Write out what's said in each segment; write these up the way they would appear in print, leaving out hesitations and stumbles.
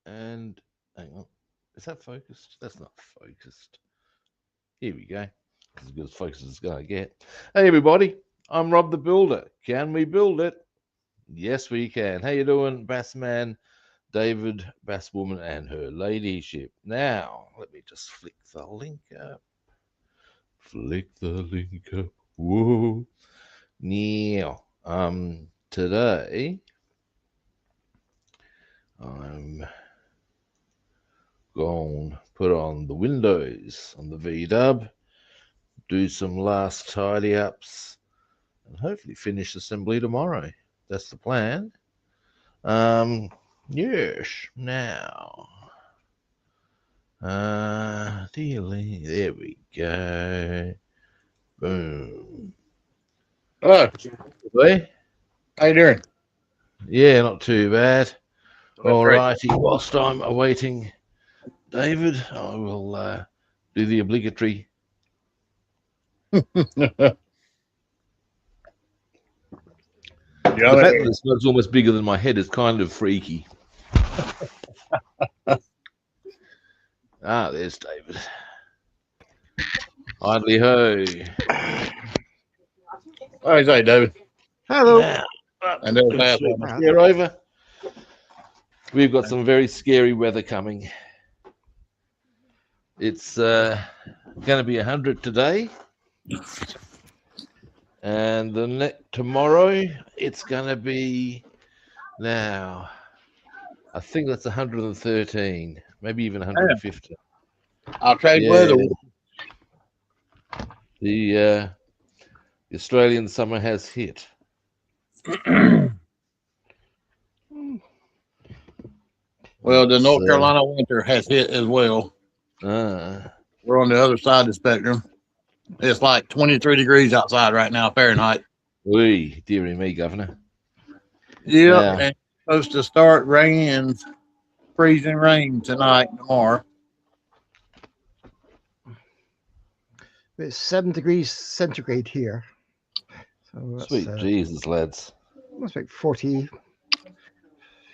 And hang on, is that focused? That's not focused. Here we go. As good as focused as it's going to get. Hey, everybody. I'm Rob the Builder. Can we build it? Yes, we can. How you doing, Bassman, David, Basswoman, and her ladyship? Now, let me just flick the link up. Flick the link up. Whoa. Now, today I'm going to put on the windows on the VW, do some last tidy ups, and hopefully finish assembly tomorrow. That's the plan. Yes. Now, dealing. There we go. Boom. Hello. Hey? How you doing? Yeah, not too bad. All Great. righty. Whilst I'm awaiting David, I will do the obligatory. The fact that the smud's almost bigger than my head is kind of freaky. There's David. Idly ho. How you say, David? Hello. Now, And then here over. We've got some very scary weather coming. It's going to be 100 today. And tomorrow, it's going to be, now, I think that's 113, maybe even 150. I'll trade weather. The Australian summer has hit. Well, the North Carolina winter has hit as well. We're on the other side of the spectrum. It's like 23 degrees outside right now, Fahrenheit. Wee, dearie me, Governor. Yeah, and it's supposed to start raining and freezing rain tonight and tomorrow. It's 7 degrees centigrade here. So sweet Jesus, lads. That's like 40.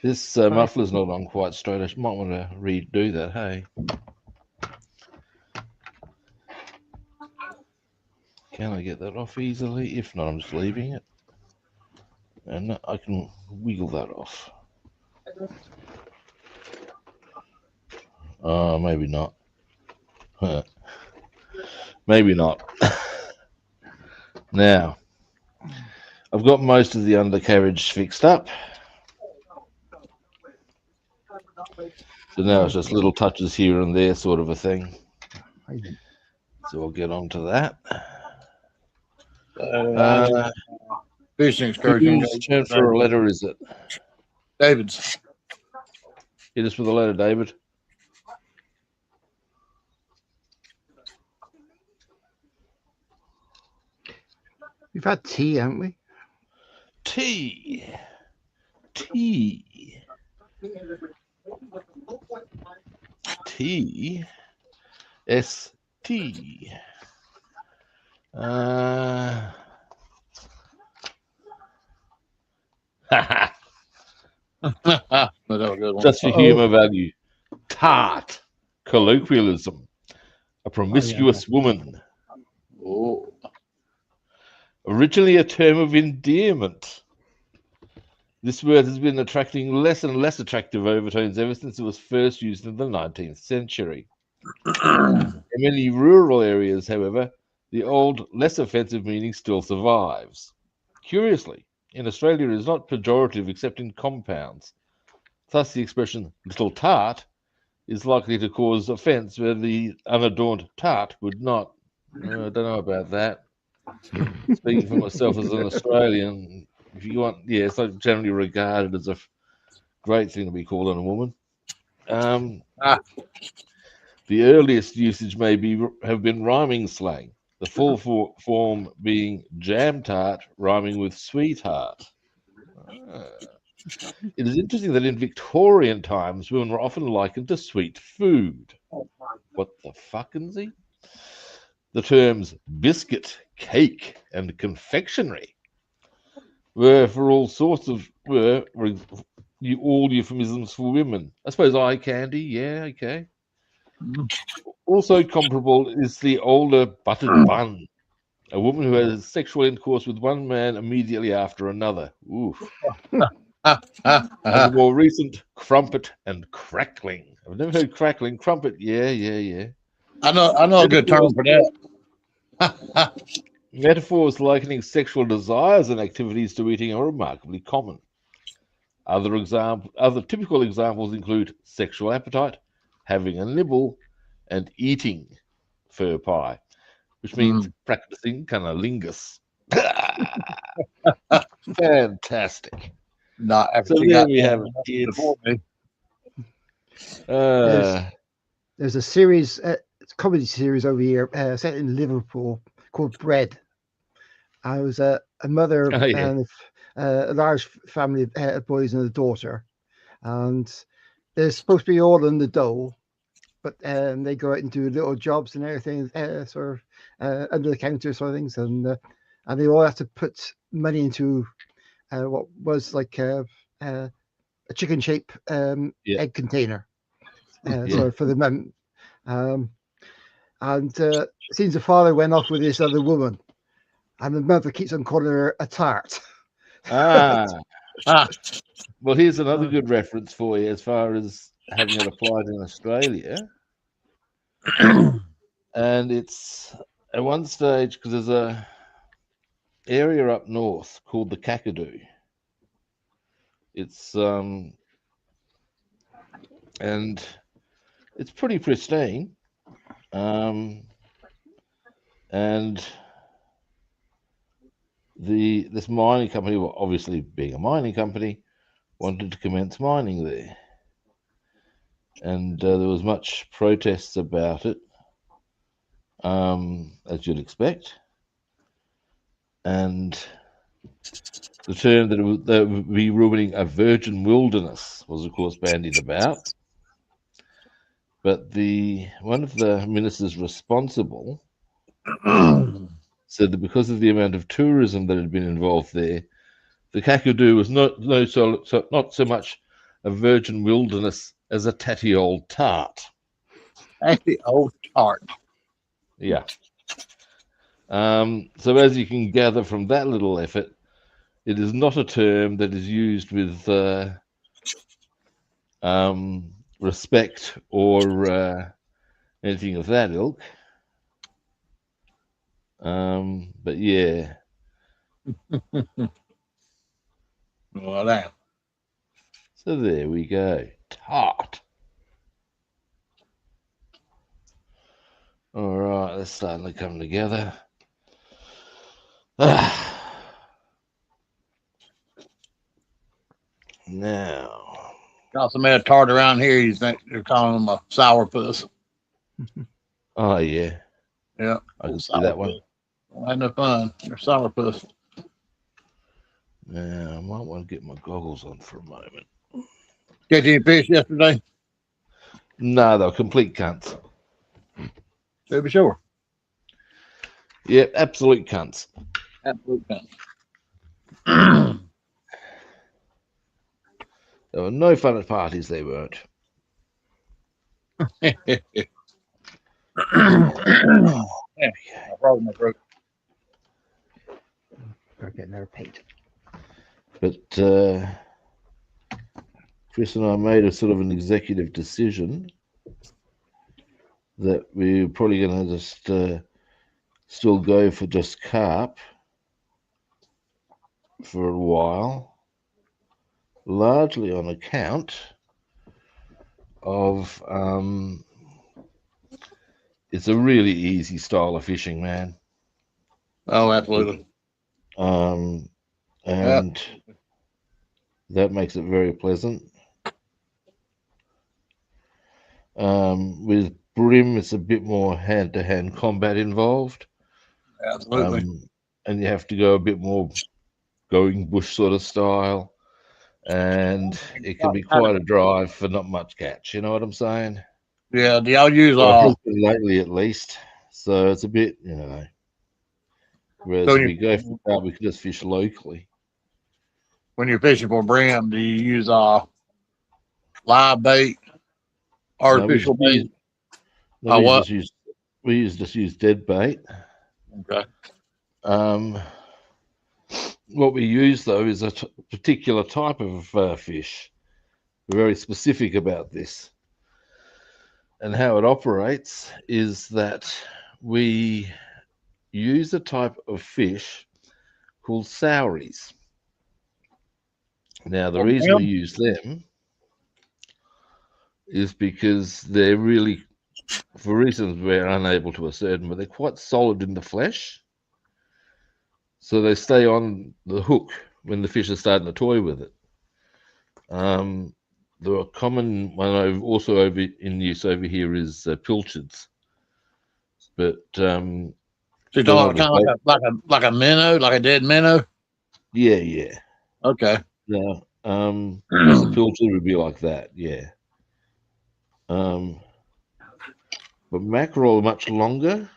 This muffler's not on quite straight. I might want to redo that, hey? Can I get that off easily? If not, I'm just leaving it. And I can wiggle that off. Maybe not. Maybe not. Now, I've got most of the undercarriage fixed up. So now it's just little touches here and there sort of a thing. So I'll get on to that. Fishing excursion. Whose turn for a letter is it? David's. Hit us with a letter, David. We've had tea, haven't we? Tea. S-T. Just for humour value. Tart. Colloquialism. A promiscuous woman. Oh. Originally a term of endearment. This word has been attracting less and less attractive overtones ever since it was first used in the 19th century. In many rural areas, however, the old, less offensive meaning still survives. Curiously, in Australia it is not pejorative except in compounds. Thus the expression little tart is likely to cause offence where the unadorned tart would not. I don't know about that. Speaking for myself as an Australian, if you want, it's not generally regarded as a great thing to be called on a woman. The earliest usage may have been rhyming slang, the full form being jam tart rhyming with sweetheart. It is interesting that in Victorian times, women were often likened to sweet food. What the fuckinsy? The terms biscuit, cake, and confectionery were for all sorts of all euphemisms for women. I suppose eye candy, yeah, okay. Also comparable is the older buttered bun, a woman who has sexual intercourse with one man immediately after another. Oof. And the more recent crumpet and crackling. I've never heard crackling. Crumpet, yeah. I know a good term for that. Metaphors likening sexual desires and activities to eating are remarkably common. Other typical examples include sexual appetite, having a nibble, and eating fur pie, which means practicing cunnilingus. Fantastic. Not after So she there got we have it, kids. before me. There's a series, it's a comedy series over here set in Liverpool called Bread. I was a mother and a large family of boys and a daughter, and they're supposed to be all in the dough, but they go out and do little jobs and everything, sort of under the counter sort of things, and they all have to put money into what was like a chicken shape egg container, sort of for the men. And it seems the father went off with this other woman, and the mother keeps on calling her a tart. Well, here's another good reference for you as far as having it applied in Australia. And it's at one stage, because there's a area up north called the Kakadu. It's and it's pretty pristine. And this mining company, well, obviously being a mining company, wanted to commence mining there, and there was much protests about it, as you'd expect. And the term that they would be ruining a virgin wilderness was, of course, bandied about. But one of the ministers responsible said that because of the amount of tourism that had been involved there, the Kakadu was not so much a virgin wilderness as a tatty old tart. Tatty old tart. Yeah. So as you can gather from that little effort, it is not a term that is used with respect or anything of that ilk. But yeah. Well, that. So there we go. Tart. All right, that's starting to come together. Now. Got some mad tart around here. You think they're calling them a sourpuss? Oh, yeah. Yeah. I can see that one. Ain't no fun. They're sourpuss. Now, I might want to get my goggles on for a moment. Catch any fish yesterday? No, they're complete cunts. To be sure. Yep, absolute cunts. Absolute cunts. There were no fun at parties, they weren't. Yeah, I froze my throat. Better get another paint. But Chris and I made a sort of an executive decision that we're probably going to just still go for just carp for a while, largely on account of it's a really easy style of fishing, man. Oh, absolutely. And that makes it very pleasant. With brim, it's a bit more hand-to-hand combat involved. Absolutely. And you have to go a bit more going bush sort of style. And it can be quite a drive for not much catch. You know what I'm saying? Yeah, do y'all use lately at least. So it's a bit, you know. Whereas if we go for that, we can just fish locally. when you're fishing for brim, do you use live bait, artificial bait? What? We just use dead bait. Okay. What we use though is a particular type of fish. We're very specific about this. And how it operates is that we use a type of fish called sauries. Now, the reason we use them is because they're really, for reasons we're unable to ascertain, but they're quite solid in the flesh. So they stay on the hook when the fish are starting to toy with it. The common one also in use over here is pilchards. But so you're talking like a minnow, like a dead minnow? Yeah. Okay. Yeah. Just a pilchard would be like that, yeah. But mackerel are much longer,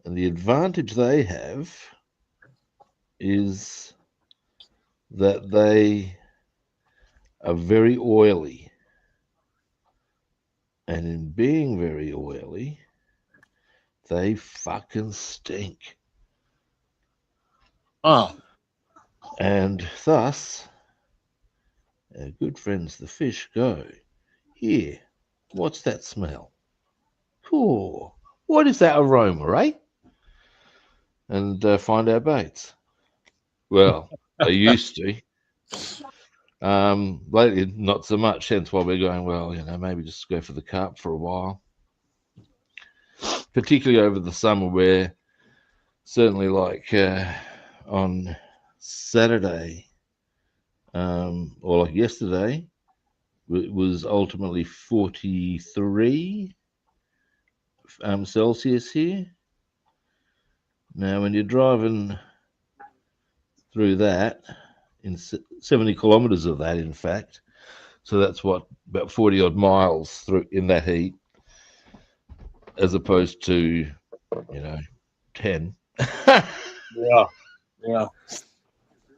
and the advantage they have is that they are very oily. And in being very oily, they fucking stink. Oh. And thus, our good friends the fish go, here, what's that smell? Cool. What is that aroma, eh? And find our baits. Well, they used to. Lately, not so much. Hence why we're going, well, maybe just go for the carp for a while. Particularly over the summer, where certainly like on Saturday or like yesterday, it was ultimately 43 Celsius here. Now, when you're driving through that, in 70 kilometers of that, in fact, so that's what, about 40 odd miles through in that heat, as opposed to 10. Yeah.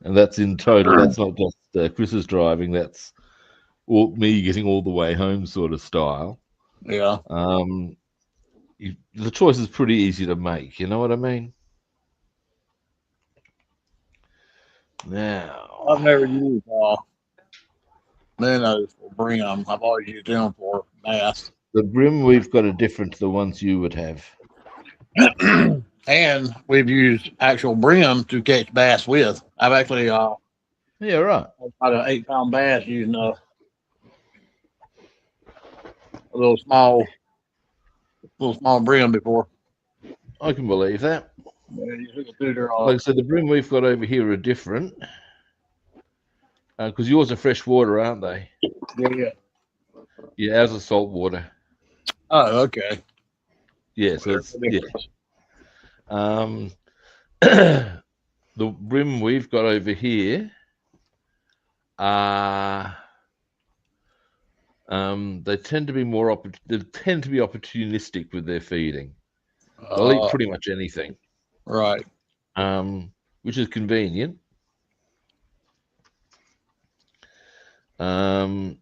And that's in total. That's not just Chris's driving. That's me getting all the way home, sort of style. Yeah. The choice is pretty easy to make. You know what I mean? Now, I've never used minnows for brim. I've always used them for bass. The brim we've got are different to the ones you would have. And we've used actual brim to catch bass with. I've actually yeah, right. about an 8-pound bass using a little small brim before. I can believe that. Like I said, the brim we've got over here are different because yours are fresh water, aren't they? Yeah. Yeah, ours are salt water. Oh, okay. Yeah, so it's the brim we've got over here are they tend to be opportunistic with their feeding. They'll eat pretty much anything. Right. Which is convenient. But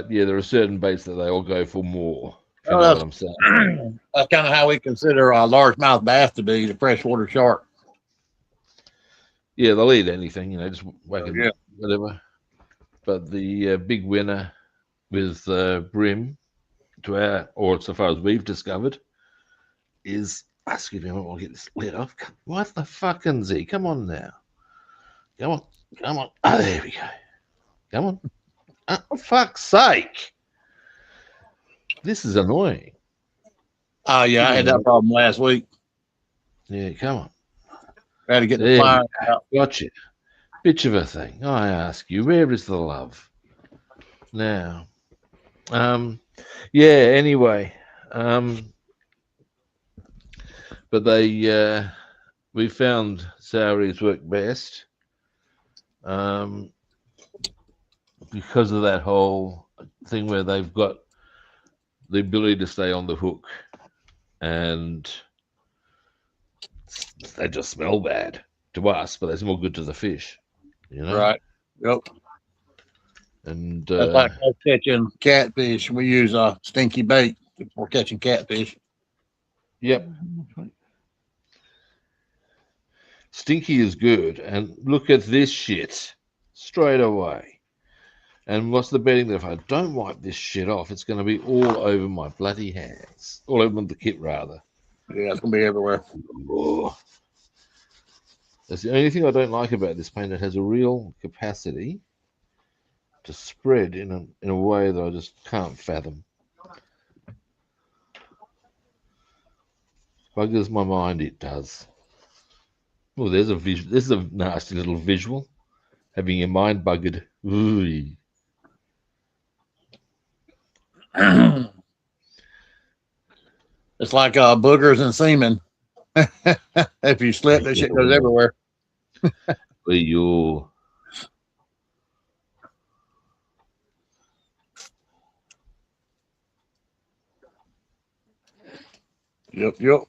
yeah, there are certain baits that they all go for more. If you know what I'm saying. That's kind of how we consider a largemouth bass to be, the freshwater shark. Yeah, they'll eat anything, just whack whatever. But the big winner with brim, or so far as we've discovered, is excuse me, I'll get this lid off. What the fucking Z? Come on now. Come on. Oh, there we go. Come on. Oh, fuck's sake. This is annoying. Oh, yeah, I had that problem last week. Yeah, come on. I had to get the fire out. Gotcha. Bitch of a thing. I ask you, where is the love? Now, anyway, but we found sauries work best because of that whole thing where they've got the ability to stay on the hook. and they just smell bad to us, but they smell good to the fish. You know? Right. Yep. And that's like us catching catfish. We use a stinky bait for catching catfish. Yep. Stinky is good. And look at this shit straight away. And what's the betting that if I don't wipe this shit off, it's going to be all over my bloody hands. All over the kit, rather. Yeah, it's going to be everywhere. Oh. That's the only thing I don't like about this paint. It has a real capacity to spread in a way that I just can't fathom. Buggers my mind, it does. Oh, there's a visual. This is a nasty little visual. Having your mind buggered. Ooh. It's like boogers and semen. If you slip, that shit goes everywhere. You. Yep.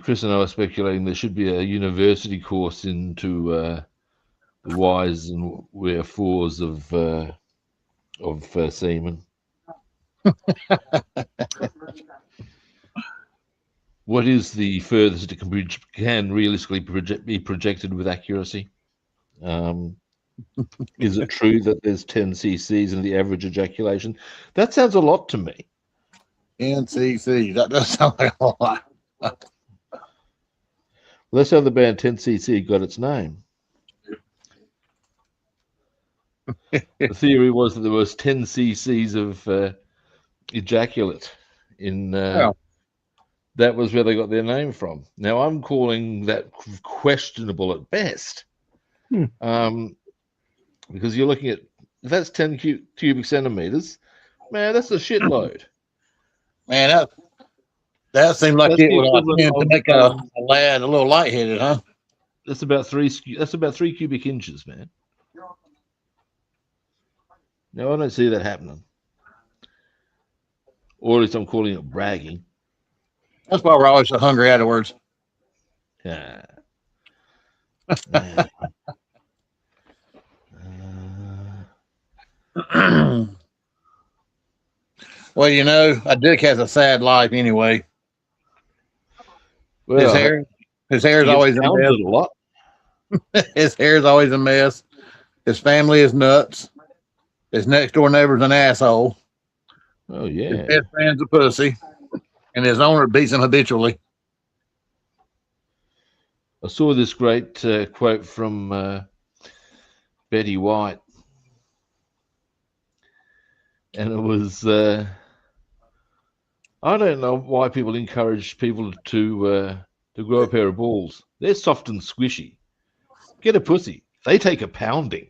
Chris and I are speculating there should be a university course into the whys and wherefores of semen. What is the furthest it can realistically be projected with accuracy? Is it true that there's 10 cc's in the average ejaculation? That sounds a lot to me. 10 cc. That does sound like a lot. Well, that's how the band 10cc got its name. The theory was that there was 10 cc's of ejaculate in. That was where they got their name from. Now I'm calling that questionable at best, because you're looking at if that's 10 cubic centimeters, man, that's a shitload. Man, that seemed like it would tend to make a lad a little lightheaded, huh? That's about 3 cubic inches, man. No, I don't see that happening. Or at least I'm calling it bragging. That's why we're always so hungry afterwards. Yeah. Well, you know, a dick has a sad life anyway. Well, his hair is always a mess. A lot. His hair is always a mess. His family is nuts. His next door neighbor's an asshole. Oh yeah. His best friend's a pussy, and his owner beats him habitually. I saw this great quote from Betty White, and it was, I don't know why people encourage people to grow a pair of balls. They're soft and squishy. Get a pussy. They take a pounding.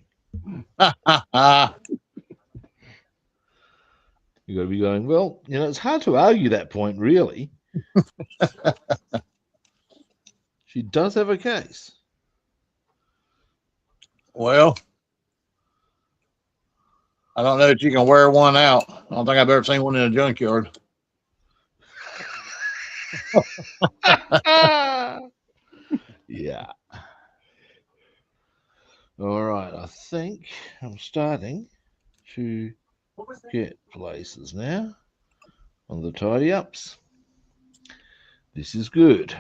You got to be going, well, you know, it's hard to argue that point, really. She does have a case. Well, I don't know if you can wear one out. I don't think I've ever seen one in a junkyard. Yeah. All right. I think I'm starting to get places now on the tidy ups. This is good.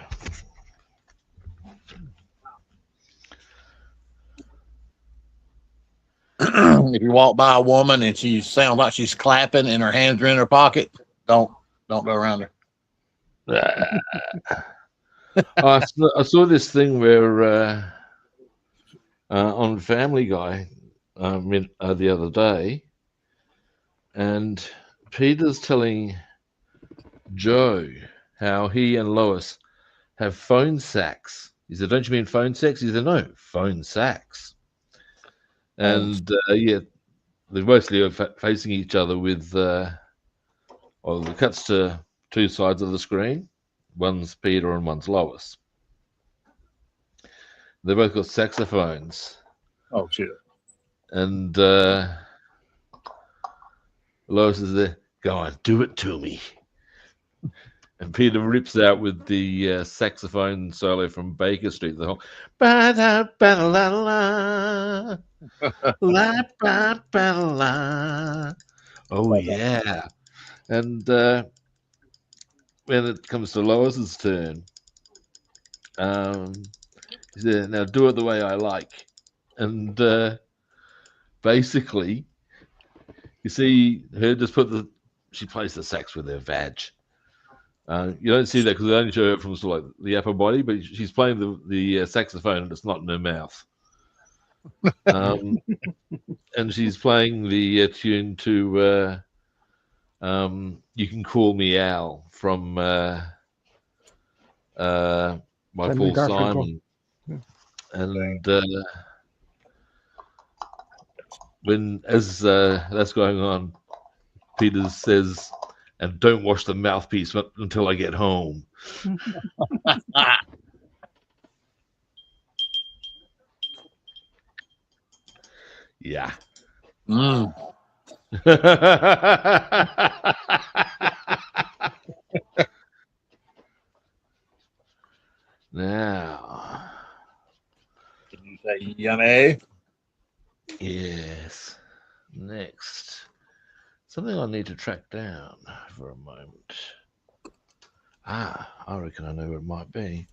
If you walk by a woman and she sounds like she's clapping and her hands are in her pocket, don't go around her. I saw this thing where on Family Guy the other day, and Peter's telling Joe how he and Lois have phone sacks. He said, "Don't you mean phone sex?" He said, "No, phone sacks." And yeah, they're mostly facing each other with, well, it cuts to two sides of the screen. One's Peter and one's Lois. They both got saxophones. Oh, shit. And Lois is there. Go on, do it to me. And Peter rips out with the saxophone solo from Baker Street. The whole ba-da-ba-da-la-la, la-ba-ba-la. Oh yeah. And when it comes to Lois's turn, he said, "Now do it the way I like." And basically, you see her just she plays the sax with her vag. You don't see that because they only show her from sort of like the upper body, but she's playing the saxophone and it's not in her mouth. And she's playing the tune to "You Can Call Me Al" from by Paul Simon. And as that's going on, Peters says, "And don't wash the mouthpiece until I get home." Yeah. Mm. Now, Did you say yummy? yes. Next, something I need to track down for a moment. I reckon I know what it might be.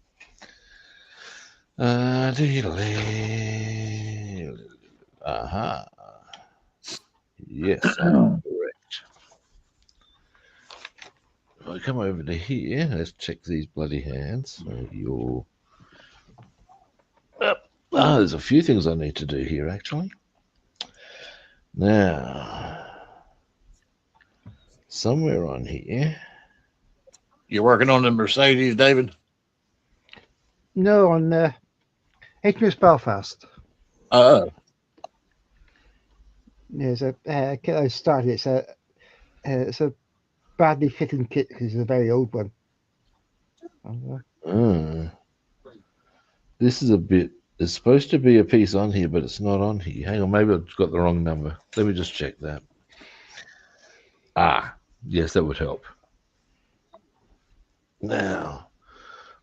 Aha. Yes, I'm correct. If I come over to here, let's check these bloody hands. There's a few things I need to do here, actually. Now, somewhere on here. You're working on the Mercedes, David? No, on HMS Belfast. There's a kit I started. It's a badly fitting kit because it's a very old one. This is a bit. There's supposed to be a piece on here, but it's not on here. Hang on, maybe I've got the wrong number. Let me just check that. Yes, that would help. Now,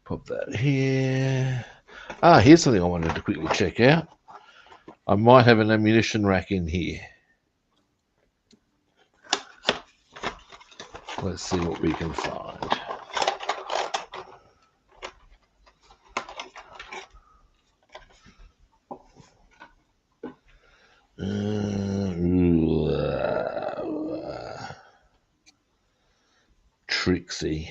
pop that here. Here's something I wanted to quickly check out. I might have an ammunition rack in here. Let's see what we can find. Trixie.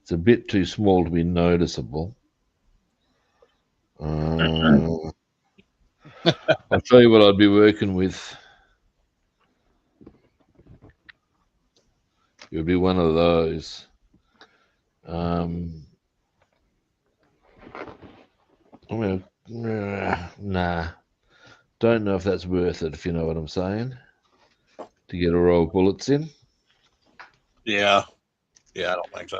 It's a bit too small to be noticeable. I'll tell you what I'd be working with. It would be one of those. Nah. Don't know if that's worth it, if you know what I'm saying. To get a row of bullets in. Yeah. Yeah, I don't think so.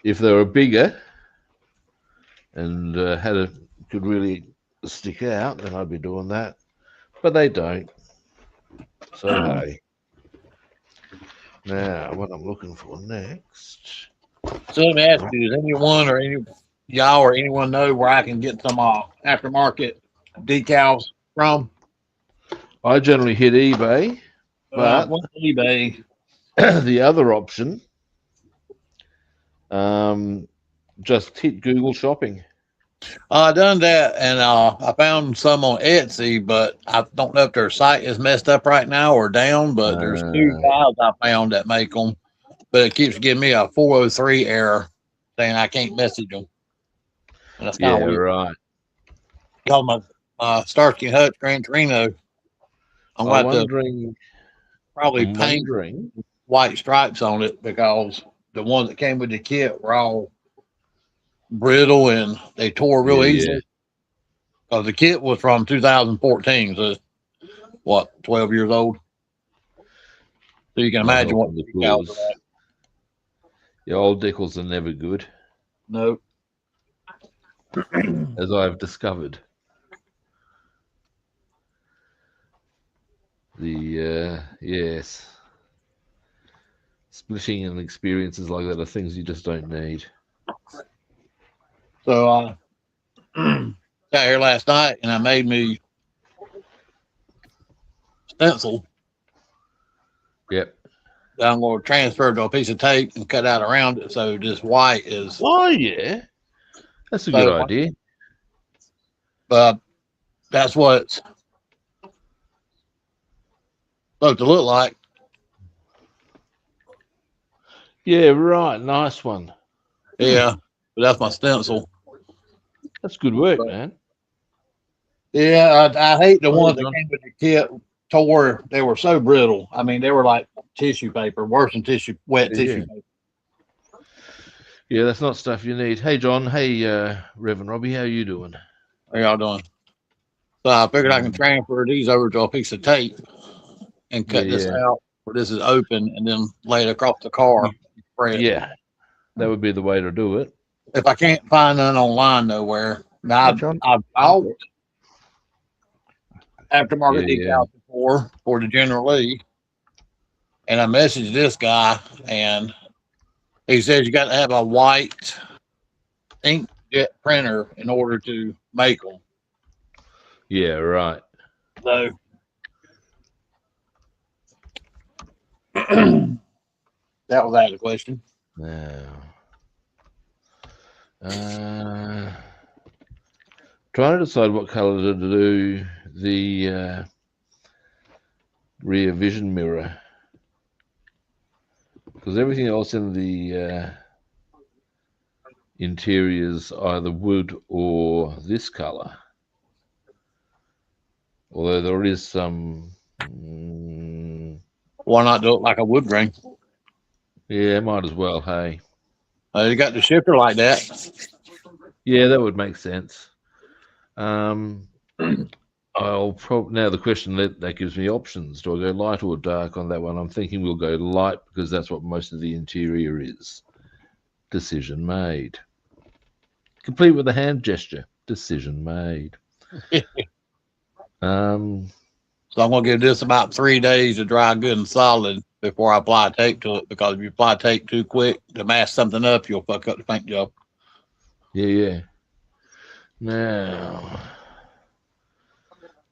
If they were bigger and could really stick out, then I'd be doing that. But they don't. So hey. Now, what I'm looking for next. So let me ask you: does anyone or y'all or anyone know where I can get some aftermarket decals from? I generally hit eBay, but eBay. The other option, just hit Google Shopping. I done that, and I found some on Etsy, but I don't know if their site is messed up right now or down. But there's 2 guys I found that make them, but it keeps giving me a 403 error saying I can't message them. And that's kind of weird. Right. Call my Starsky and Hutch Gran Torino. I'm wondering, probably paint white stripes on it because the ones that came with the kit were all brittle and they tore real easily. Because the kit was from 2014, so what, 12 years old? So you can imagine what the decals are like. The old decals are never good. Nope. As I've discovered. Yes, splitting and experiences like that are things you just don't need. So I got here last night and I made me stencil. Yep. That I'm going to transfer to a piece of tape and cut out around it, so this white is. Oh yeah, that's a good idea. But that's what it's supposed to look like. Yeah, right. Nice one. Yeah, but that's my stencil. That's good work, man. Yeah, I hate the ones that came with the kit tore. They were so brittle. I mean, they were like tissue paper, worse than wet tissue paper. Yeah, that's not stuff you need. Hey, John. Hey, Reverend Robbie, how you doing? How y'all doing? So I figured I can transfer these over to a piece of tape and cut this out where this is open and then lay it across the car. Yeah, that would be the way to do it. If I can't find none online nowhere, now I've bought aftermarket decals before for the General Lee, and I messaged this guy, and he says you got to have a white inkjet printer in order to make them. Yeah, right. So that was out of the question. Now, trying to decide what color to do the rear vision mirror, because everything else in the interior's either wood or this color. Although there is some. Why not do it like a wood grain? Yeah, might as well. Hey, you got the shifter like that. Yeah, that would make sense. I'll probably now the question that gives me options. Do I go light or dark on that one? I'm thinking we'll go light because that's what most of the interior is. Decision made. Complete with a hand gesture. Decision made. So I'm gonna give this about 3 days to dry good and solid before I apply tape to it, because if you apply tape too quick to mask something up, you'll fuck up the paint job. Yeah. Now,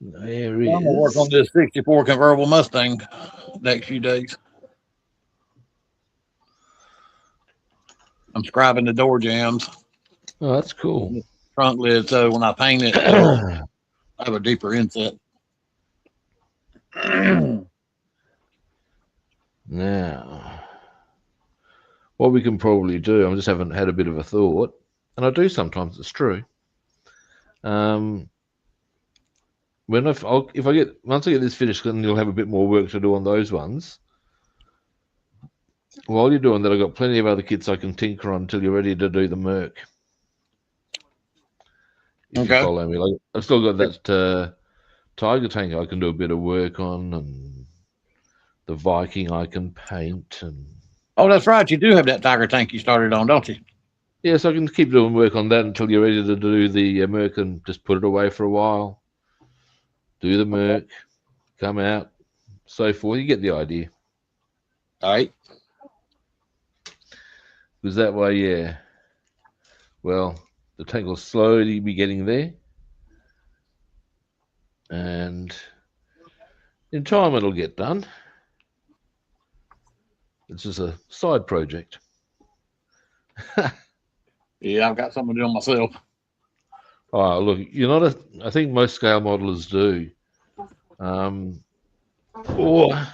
there is. I'm gonna work on this 64 convertible Mustang next few days. I'm scribing the door jambs. Oh, that's cool. Trunk lid, so when I paint it, I have a deeper inset. Now, what we can probably do, I just haven't had a bit of a thought, and I do sometimes, it's true. Once I get this finished, then you'll have a bit more work to do on those ones. While you're doing that, I've got plenty of other kits I can tinker on until you're ready to do the Merc. If you follow me, like I've still got that Tiger tank I can do a bit of work on, and the Viking I can paint. And oh, that's right, you do have that Tiger tank you started on, don't you? Yeah, so I can keep doing work on that until you're ready to do the Merc and just put it away for a while. Do the Merc, come out, so forth. You get the idea. All right. Because that way, yeah. Well, the tank will slowly be getting there. And in time, it'll get done. It's just a side project. Yeah, I've got something to do myself. Oh, look, you're not I think most scale modelers do. Or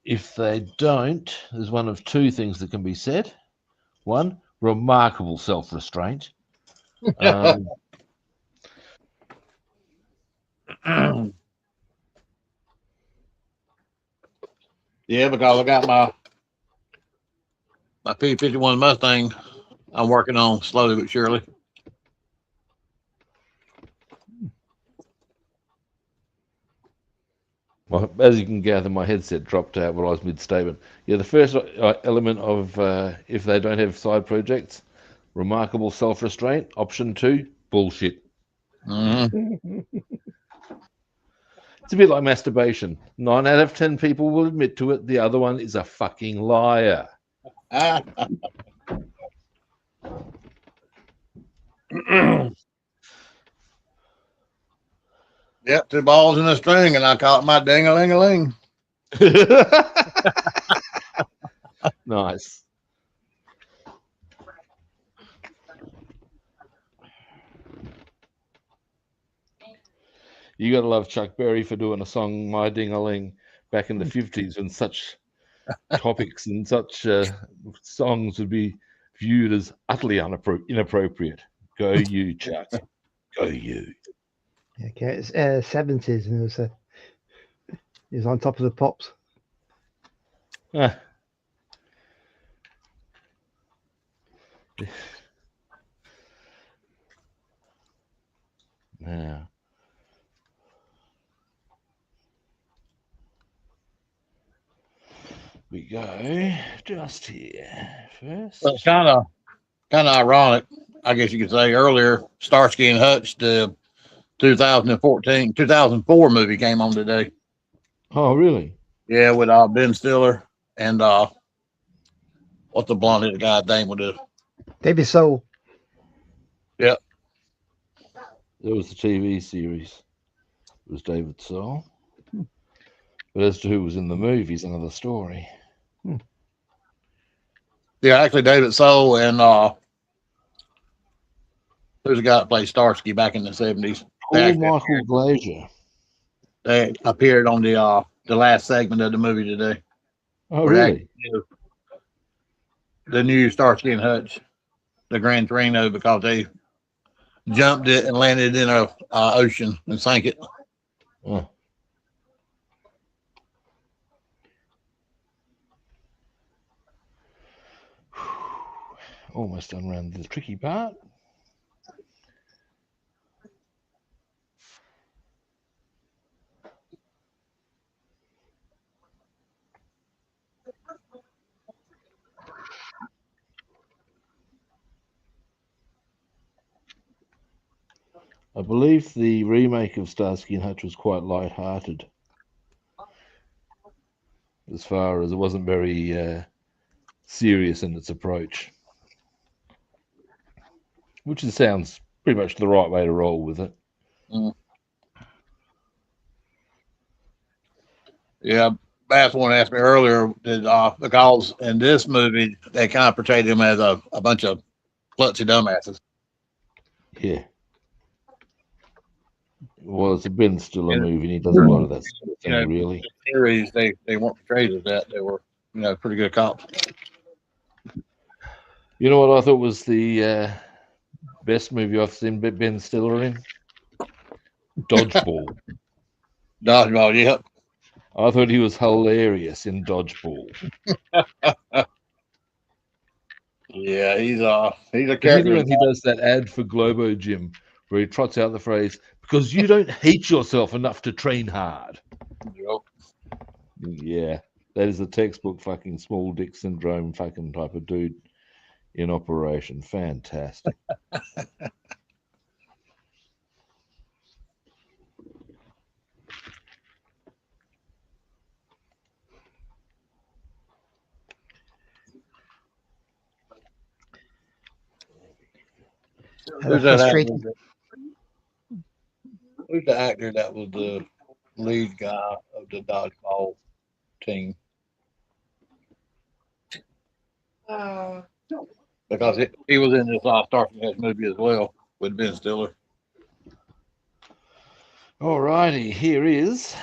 if they don't, there's one of two things that can be said. One, remarkable self-restraint. Yeah, because I got my P51 Mustang I'm working on slowly but surely. Well, as you can gather, my headset dropped out while I was mid-statement. Yeah, the first element of if they don't have side projects, remarkable self-restraint. Option 2, bullshit. Mm-hmm. It's It's a bit like masturbation. 9 out of 10 people will admit to it. The other one is a fucking liar. Yep, 2 balls in a string, and I call it my ding-a-ling-a-ling. Nice. You got to love Chuck Berry for doing a song, My Ding-a-Ling, back in the 50s when such topics and such songs would be viewed as utterly inappropriate. Go you, Chuck. Go you. Okay, it's 70s, and it was on top of the pops. Ah. Now, we go just here first. Well, it's kind of ironic, I guess you could say. Earlier, Starsky and Hutch, the 2004 movie came on today. Oh, really? Yeah, with Ben Stiller and what's the blonde guy's name with it? David Soul. Yep. There was the TV series. It was David Soul. But as to who was in the movies, another story. Yeah, actually, David Soul and who's the guy that played Starsky back in the 70s? Michael Glazier. They appeared on the last segment of the movie today. Oh, really? The new Starsky and Hutch, the Gran Torino, because they jumped it and landed in a ocean and sank it. Oh. Almost done around the tricky part. I believe the remake of Starsky and Hutch was quite light-hearted, as far as it wasn't very serious in its approach, which sounds pretty much the right way to roll with it. Yeah, Bass one asked me earlier because in this movie they kind of portrayed him as a bunch of klutzy dumbasses. Yeah. Well, it's a Ben Stiller movie, and he does a lot of that sort of thing, really. The series, they weren't portrayed as that. They were, pretty good cops. You know what I thought was the best movie I've seen Ben Stiller in? Dodgeball. Dodgeball, yep. I thought he was hilarious in Dodgeball. Yeah, he's a character. Particularly when he does that ad for Globo Gym, where he trots out the phrase, because you don't hate yourself enough to train hard. Yep. Yeah, that is a textbook fucking small dick syndrome fucking type of dude in operation. Fantastic. Who's the actor that was the lead guy of the dodgeball team? Because he was in this Starsky and Hutch movie as well with Ben Stiller. All righty, here is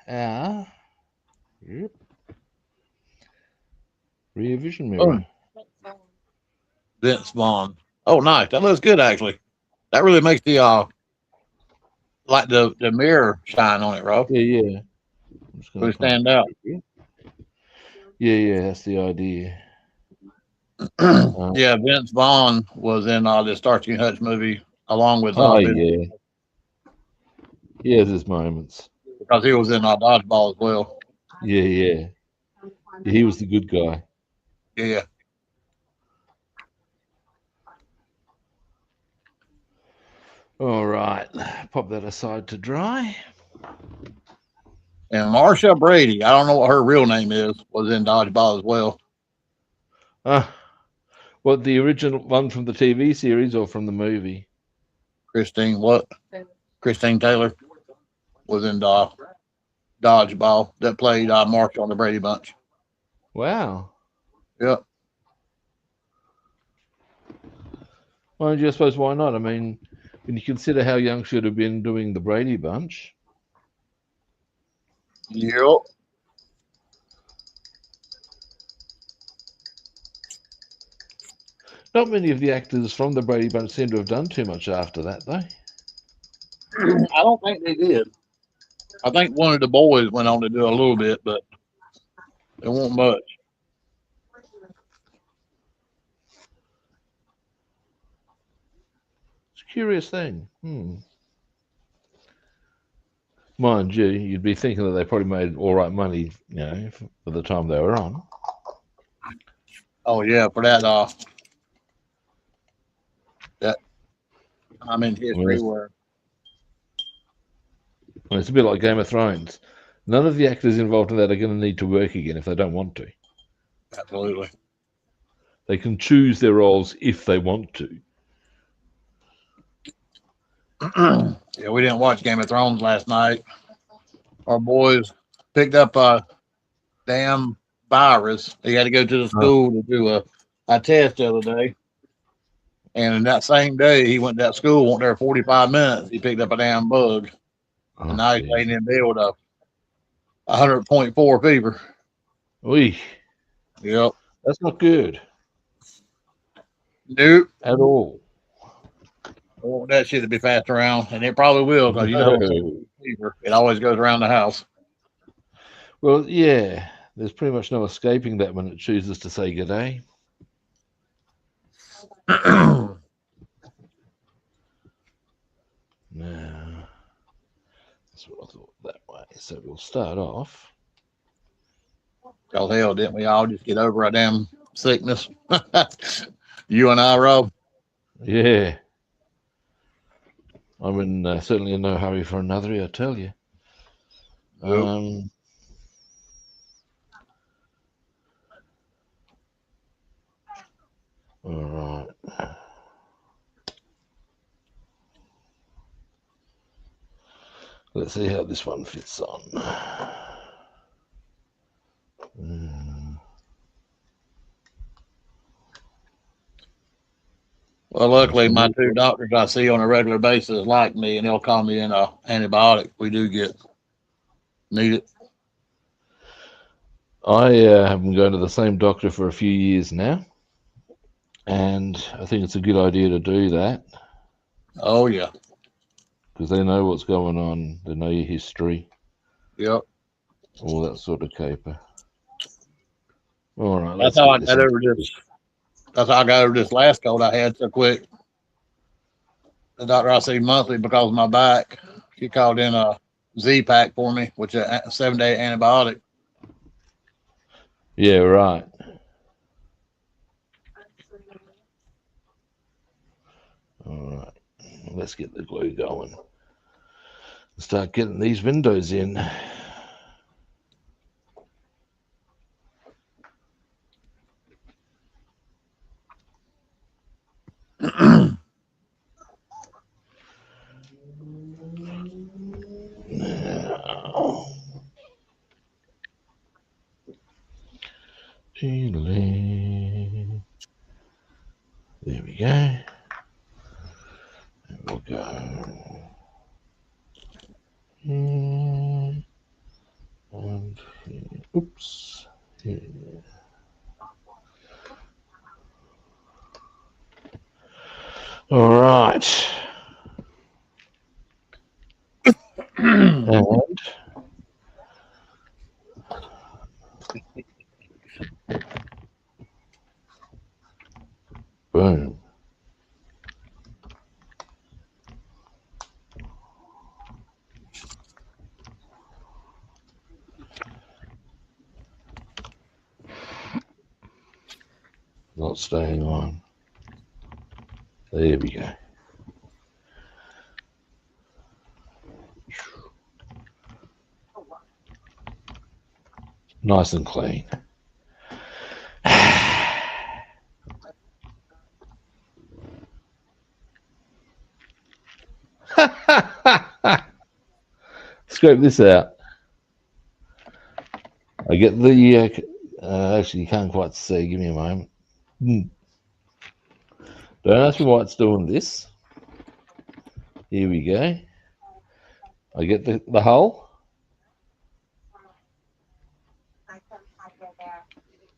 our rear vision mirror. Vince Vaughn. Oh, nice. That looks good, actually. That really makes the like the mirror shine on it, Rob. Yeah. Really stand out. Yeah, that's the idea. Yeah, Vince Vaughn was in the Starsky and Hutch movie along with yeah. He has his moments. Because he was in Dodgeball as well. Yeah. He was the good guy. Yeah. All right, pop that aside to dry. And Marsha Brady, I don't know what her real name is, was in Dodgeball as well. What, the original one from the TV series or from the movie? Christine Taylor was in Dodgeball that played Marsha on the Brady Bunch. Wow. Yep. Well, I suppose why not? I mean, when you consider how young she would have been doing the Brady Bunch. Yep. Not many of the actors from the Brady Bunch seem to have done too much after that, though. I don't think they did. I think one of the boys went on to do a little bit, but it wasn't much. It's a curious thing. Mind you, you'd be thinking that they probably made all right money, for the time they were on. Oh yeah, for that time in history where it's a bit like Game of Thrones. None of the actors involved in that are going to need to work again if they don't want to. Absolutely. They can choose their roles if they want to. Yeah, we didn't watch Game of Thrones last night. Our boys picked up a damn virus. He had to go to the school to do a test the other day. And that same day, he went to that school, went there 45 minutes. He picked up a damn bug. And now he's laying in bed with a 100.4 fever. Oy. Yep. That's not good. Nope. At all. I want that shit to be fast around. And it probably will, because fever. It always goes around the house. Well, yeah. There's pretty much no escaping that when it chooses to say good day. Now, that's what I thought that way. So we'll start off. Oh, hell, didn't we all just get over our damn sickness? You and I, Rob? Yeah. I'm certainly in no hurry for another, I tell you. Nope. All right. Let's see how this one fits on. Well, luckily, my two doctors I see on a regular basis like me, and they'll call me in an antibiotic. We do need it. I have been going to the same doctor for a few years now, and I think it's a good idea to do that. Oh, yeah. Because they know what's going on. They know your history. Yep. All that sort of caper. All right. That's how I got over this. That's how I got over this last cold I had so quick. The doctor I see monthly because of my back, she called in a Z-Pack for me, which is a 7-day antibiotic. Yeah, right. All right. Let's get the glue going. Start getting these windows in. Now. There we go. And we'll go. And oops. Here. All right. And boom. Not staying on. There we go. Nice and clean. Scrape this out. I get the actually you can't quite see. Give me a moment. Don't ask me why it's doing this. Here we go. I get the hull.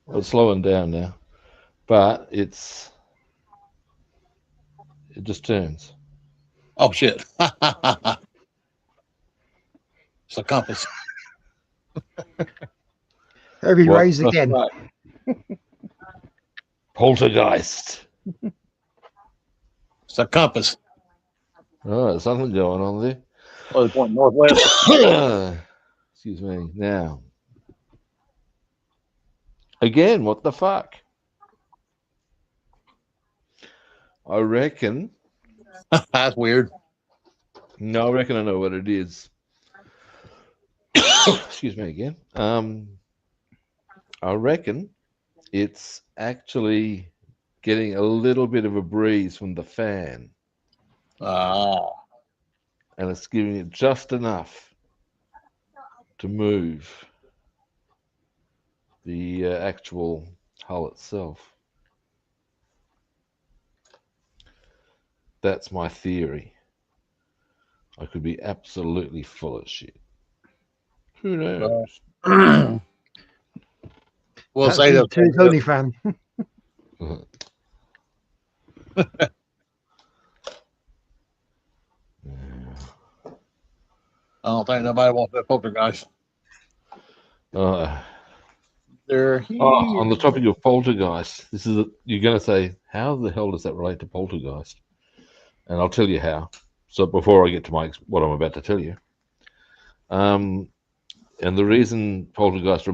Well, it's slowing down now, but it just turns. Oh shit! It's a compass. Heavy raise again. Poltergeist. It's a compass. Oh, there's something going on there. Oh, it's pointing northwest. Excuse me. Now, again, what the fuck? I reckon. That's weird. No, I reckon I know what it is. Excuse me again. I reckon it's actually getting a little bit of a breeze from the fan. And it's giving it just enough to move the actual hull itself. That's my theory. I could be absolutely full of shit. Who knows? We'll say that to his only fan. I don't think nobody wants that poltergeist. They're here. On the topic of poltergeist, you're going to say, how the hell does that relate to poltergeist? And I'll tell you how. So before I get to what I'm about to tell you, and the reason poltergeist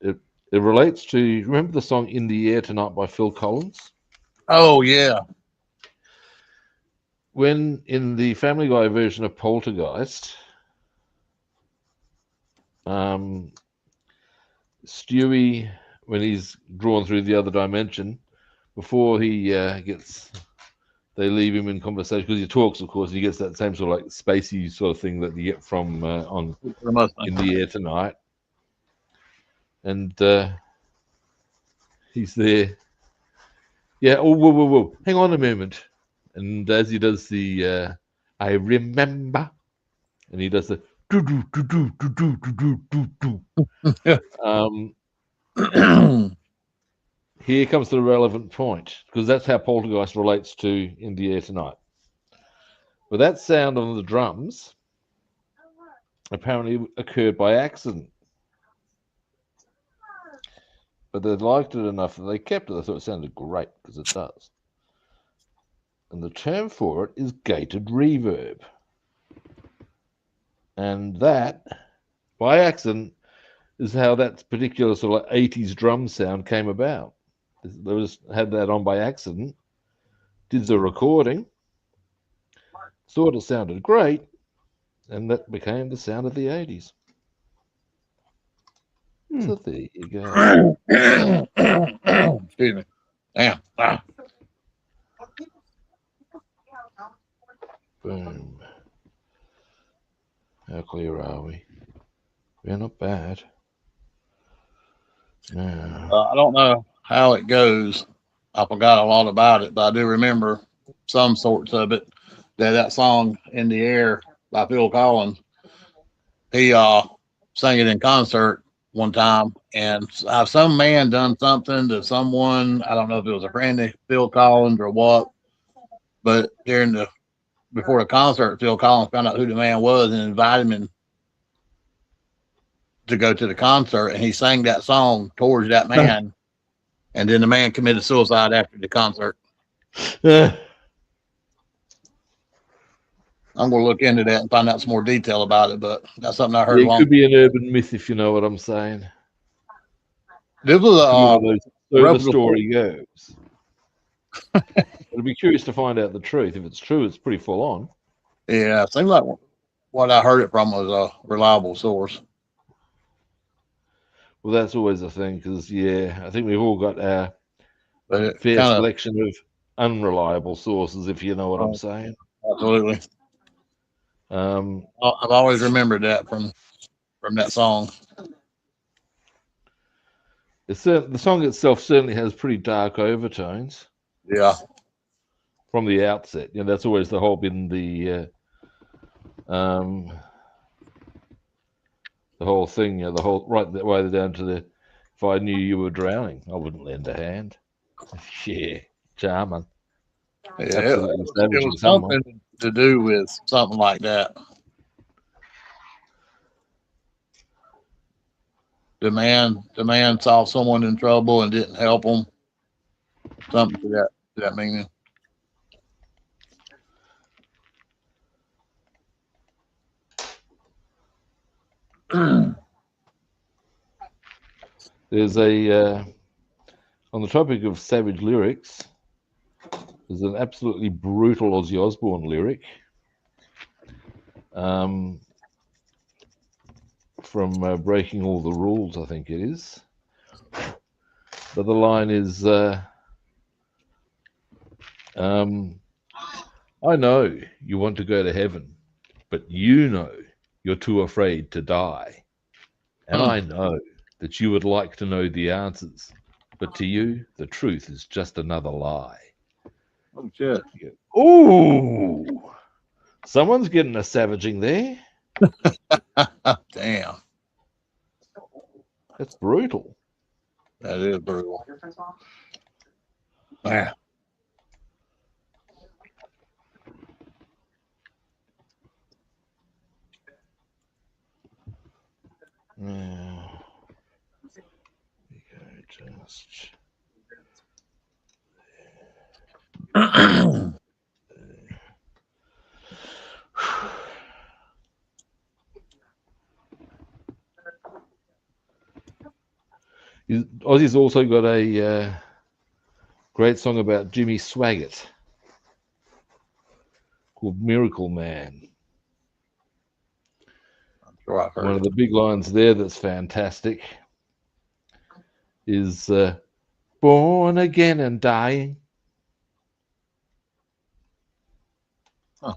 it relates to, remember the song "In the Air Tonight" by Phil Collins? Oh yeah. When in the Family Guy version of Poltergeist, Stewie, when he's drawn through the other dimension, before he they leave him in conversation because he talks, of course. He gets that same sort of like spacey sort of thing that you get from on In the Air Tonight, and he's there. Yeah. Oh, whoa! Hang on a moment. And as he does the I remember, and he does the do. Here comes the relevant point, because that's how poltergeist relates to In the Air Tonight. But that sound on the drums apparently occurred by accident. But they liked it enough that they kept it. They thought it sounded great, because it does. And the term for it is gated reverb. And that, by accident, is how that particular sort of 80s drum sound came about. They had that on by accident, did the recording, thought it sounded great, and that became the sound of the 80s. So there you go. Excuse me. Damn. Boom. How clear are we? We're not bad. No. I don't know how it goes. I forgot a lot about it, but I do remember some sorts of it. That song "In the Air" by Phil Collins. He sang it in concert one time, and some man done something to someone. I don't know if it was a friend of Phil Collins or what, but before the concert, Phil Collins found out who the man was and invited him to go to the concert, and he sang that song towards that man, and then the man committed suicide after the concert. I'm going to look into that and find out some more detail about it, but that's something I heard. It could be an urban myth, if you know what I'm saying. This was the story goes. I'd be curious to find out the truth. If it's true, it's pretty full on. Yeah, it seems like what I heard it from was a reliable source. Well, that's always a thing because, yeah, I think we've all got our fair selection of unreliable sources, if you know what I'm saying. Absolutely. I've always remembered that from that song. The song itself certainly has pretty dark overtones. Yeah. From the outset, you know, that's always the hope in the whole thing, you know, the whole right the way down to the if I knew you were drowning, I wouldn't lend a hand. Yeah, charming. Yeah, absolutely it was something to do with something like that. The man saw someone in trouble and didn't help them. Something to that meaning. There's a on the topic of savage lyrics. There's an absolutely brutal Ozzy Osbourne lyric from Breaking All the Rules, I think it is. But the line is, I know you want to go to heaven, but you know you're too afraid to die. And I know that you would like to know the answers, but to you, the truth is just another lie. Oh, shit. Ooh! Someone's getting a savaging there. Damn. That's brutal. That is brutal. Yeah. Now, we go just. Ozzy's also got a great song about Jimmy Swaggart called Miracle Man. I'm sure I've heard one of the big lines there that's fantastic is born again and dying. Huh.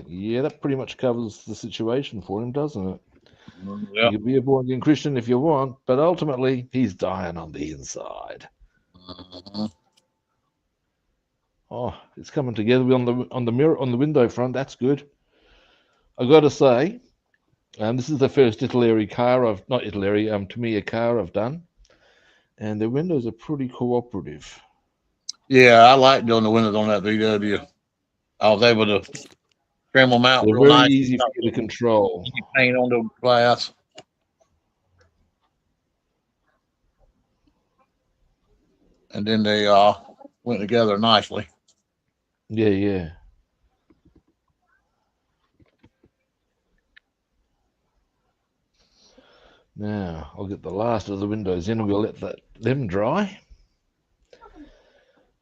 Yeah, that pretty much covers the situation for him, doesn't it? Yep. You can be a born again Christian if you want, but ultimately he's dying on the inside. Mm-hmm. Oh, it's coming together on the mirror on the window front. That's good. I got to say, this is the first Tamiya car I've done, and the windows are pretty cooperative. Yeah, I like doing the windows on that VW. I was able to trim them out. They're real very nice. easy for you to control. You paint on the glass. And then they went together nicely. Yeah, yeah. Now I'll get the last of the windows in and we'll let them dry.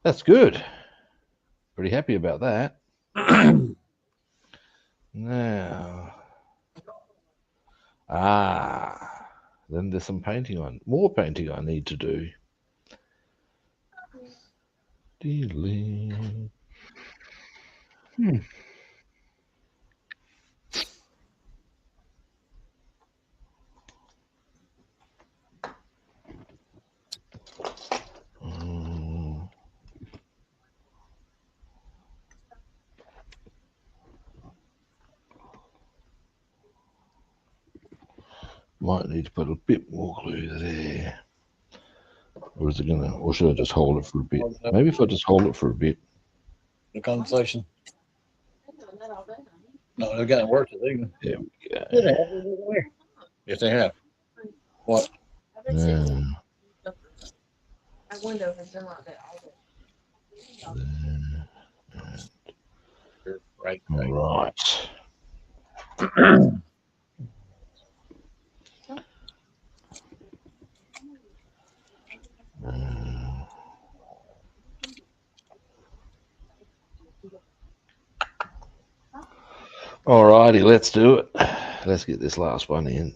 That's good. Pretty happy about that. Now, then there's some more painting I need to do. Might need to put a bit more glue there. Or is it gonna? Or should I just hold it for a bit? Maybe if I just hold it for a bit. The conversation. No, they've gotten worse. There we go. Yes, they have. What? That window has been like that all day. Right. Right. Alrighty, let's do it. Let's get this last one in.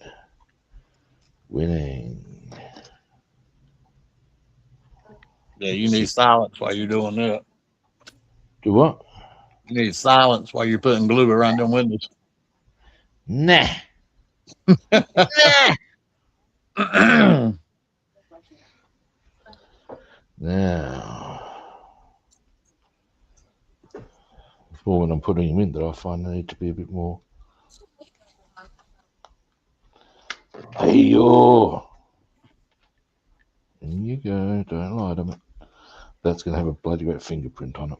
Yeah, you need silence while you're doing that. Do what? You need silence while you're putting glue around them windows. Nah. Now, it's more when I'm putting them in that I find they need to be a bit more. Hey, yo. In you go. Don't lie to me. That's going to have a bloody wet fingerprint on it.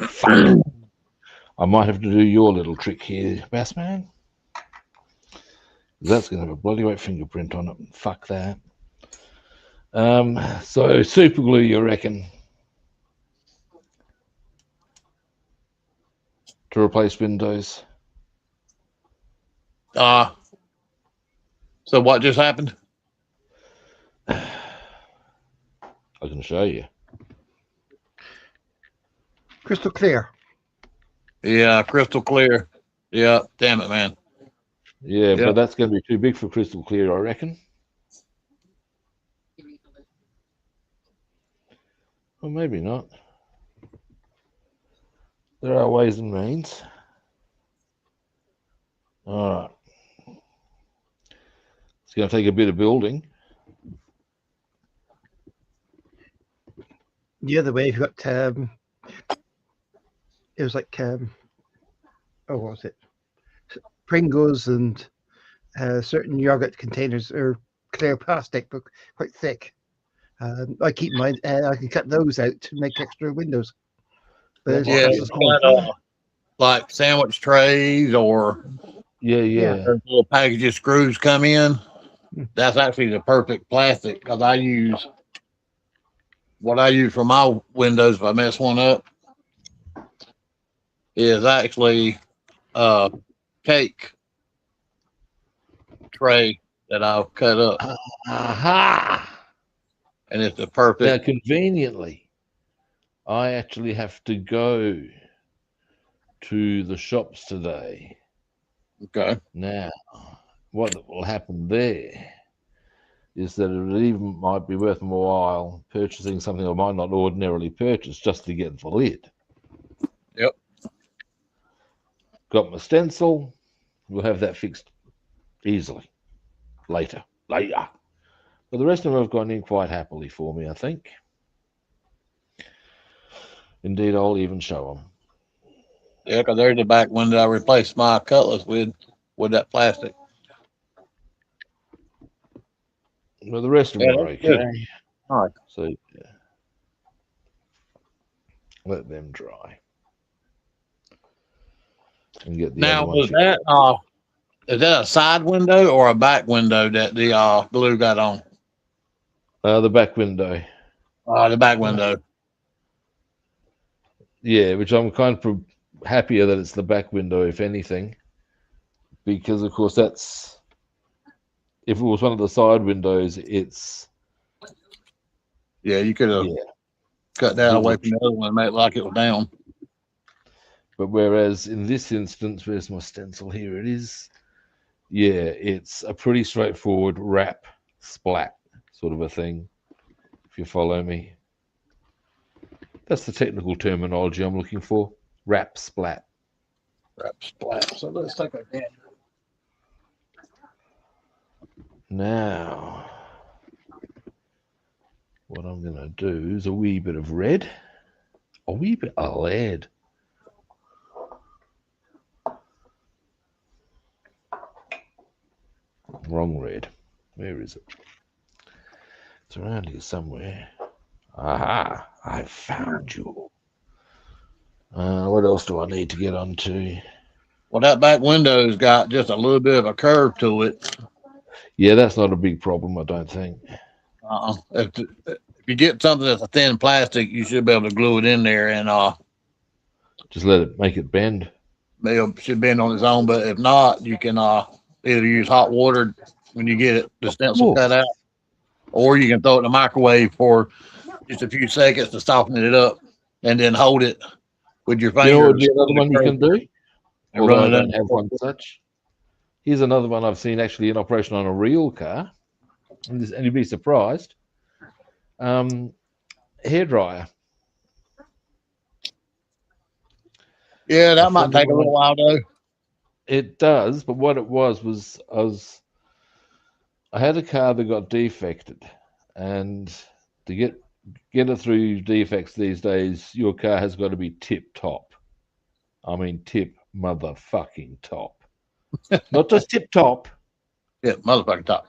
Fuck. I might have to do your little trick here, Bassman. That's going to have a bloody wet fingerprint on it. Fuck that. So super glue, you reckon, to replace windows? So what just happened? I can show you. Crystal clear. Yeah, crystal clear. Yeah, damn it, man. Yeah, but that's going to be too big for crystal clear, I reckon. Well, maybe not. There are ways and means. All right. It's going to take a bit of building. The other way, you've got it was like oh, what was it? Pringles and certain yogurt containers are clear plastic, but quite thick. I keep mine. I can cut those out to make extra windows. But yeah, like sandwich trays or little package of screws come in. That's actually the perfect plastic because what I use for my windows if I mess one up is actually a cake tray that I'll cut up. Aha! And it's the perfect. Now, conveniently, I actually have to go to the shops today. Okay. Now, what will happen there is that it even might be worth my while purchasing something I might not ordinarily purchase just to get the lid. Yep. Got my stencil. We'll have that fixed easily later. But the rest of them have gone in quite happily for me, I think. Indeed, I'll even show them. Yeah, because there's the back window I replaced my cutlass with that plastic. Well, the rest of them are okay. All right. So let them dry. And get the now, other one is that a side window or a back window that the glue got on? The back window. The back window. Yeah, which I'm kind of happier that it's the back window, if anything, because of course that's if it was one of the side windows, it's you could have cut that away from the other one and made it like it was down. But whereas in this instance, where's my stencil? Here it is. Yeah, it's a pretty straightforward wrap splat sort of a thing, if you follow me. That's the technical terminology I'm looking for. Wrap splat. Wrap splat. So let's take a gander. Now, what I'm going to do is a wee bit of red, a wee bit of lead. Wrong red. Where is it? It's around here somewhere. Aha! I found you. What else do I need to get onto? Well, that back window's got just a little bit of a curve to it. Yeah, that's not a big problem, I don't think. If you get something that's a thin plastic, you should be able to glue it in there and just let it make it bend. It should bend on its own, but if not, you can either use hot water when you get the stencil cut out, or you can throw it in the microwave for just a few seconds to soften it up, and then hold it with your fingers. You know what another one you can do? Although I don't have one such. Here's another one I've seen actually in operation on a real car, and you'd be surprised. hairdryer. Yeah, that might take a little while though. It does, but what it was I had a car that got defected, and to get it through defects these days, your car has got to be tip top. I mean, tip motherfucking top. Not just tip top. Yeah, motherfucking top.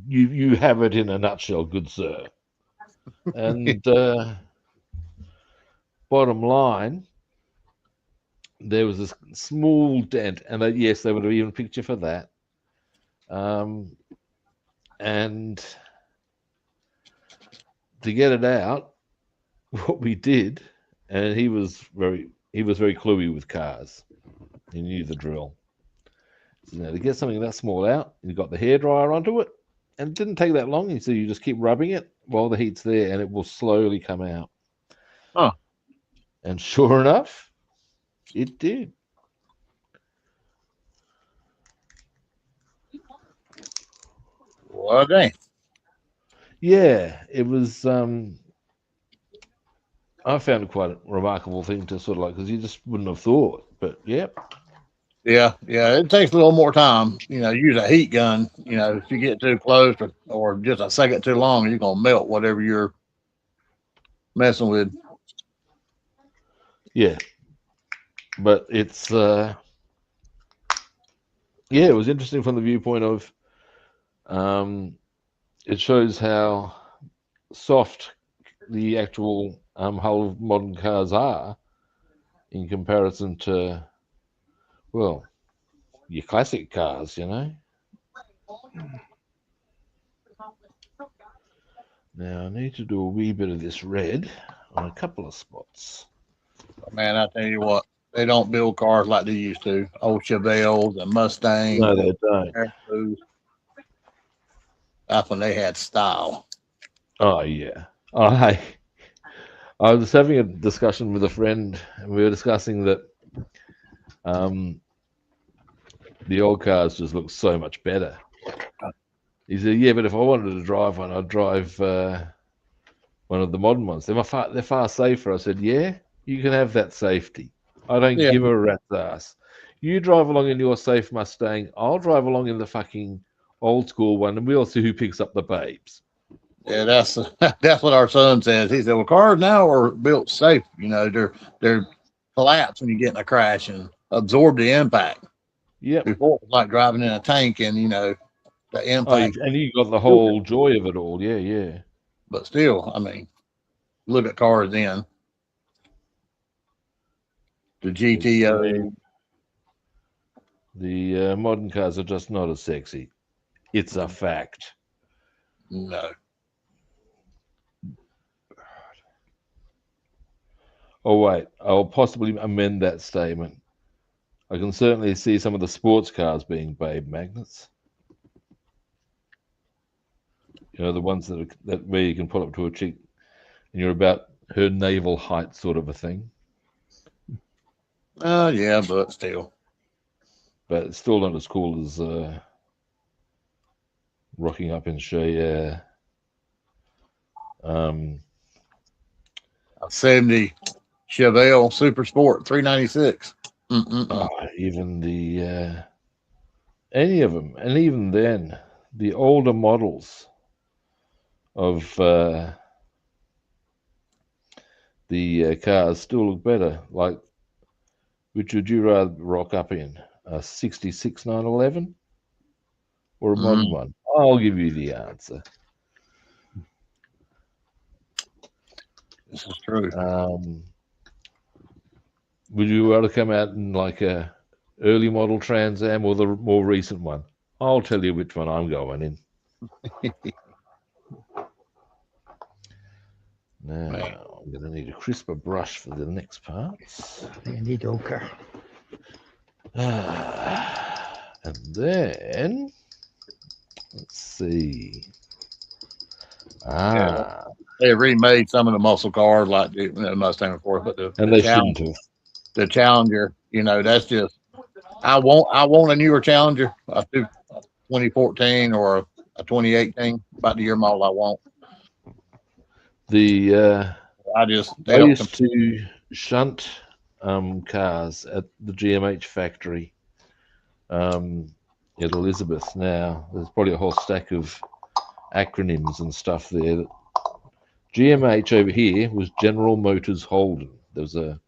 You have it in a nutshell, good sir. And bottom line, there was this small dent, and yes, they would have even picked you for that. And to get it out, what we did, and he was very cluey with cars. He knew the drill. So now to get something that small out, you got the hairdryer onto it, and it didn't take that long. So you just keep rubbing it while the heat's there, and it will slowly come out. Oh. And sure enough, it did. What a day. Yeah, it was. I found it quite a remarkable thing to sort of like, because you just wouldn't have thought. But yep. Yeah, it takes a little more time. Use a heat gun. If you get too close or just a second too long, you're gonna melt whatever you're messing with. Yeah, but it's it was interesting from the viewpoint of it shows how soft the actual hull of modern cars are in comparison to, well, your classic cars, Now, I need to do a wee bit of this red on a couple of spots. Man, I tell you what, they don't build cars like they used to. Old Chevelles and Mustangs. No, they don't. That's when they had style. Oh, yeah. I was having a discussion with a friend, and we were discussing that the old cars just look so much better. He said, yeah, but if I wanted to drive one, I'd drive one of the modern ones. They're far safer. I said, yeah, you can have that safety. I don't give a rat's ass. You drive along in your safe Mustang, I'll drive along in the fucking old school one, and we'll see who picks up the babes. Yeah, that's what our son says. He said, well, cars now are built safe. They're collapse when you get in a crash and absorb the impact. Yep. Before it was like driving in a tank and, the impact. And you got the whole joy of it all. Yeah. But still, I mean, look at cars then. The GTO. The modern cars are just not as sexy. It's a fact. No. Oh, wait. I'll possibly amend that statement. I can certainly see some of the sports cars being babe magnets. The ones that where you can pull up to a chick and you're about her navel height, sort of a thing. Yeah, but still. But it's still not as cool as rocking up in a 70 Chevelle Super Sport 396. Even the any of them, and even then, the older models of the cars still look better. Like, which would you rather rock up in, a 66 911 or a modern one? I'll give you the answer. This is true. Would you rather come out in like a early model Trans Am or the more recent one? I'll tell you which one I'm going in. Now, I'm going to need a crisper brush for the next parts. You need ochre. And then, let's see. They remade some of the muscle cars like the Mustang, of course, but the Challenger, that's just. I want a newer Challenger, a 2014 or a 2018, about the year model I want. The I used to shunt cars at the GMH factory at Elizabeth. Now there's probably a whole stack of acronyms and stuff there. GMH over here was General Motors Holden. There was a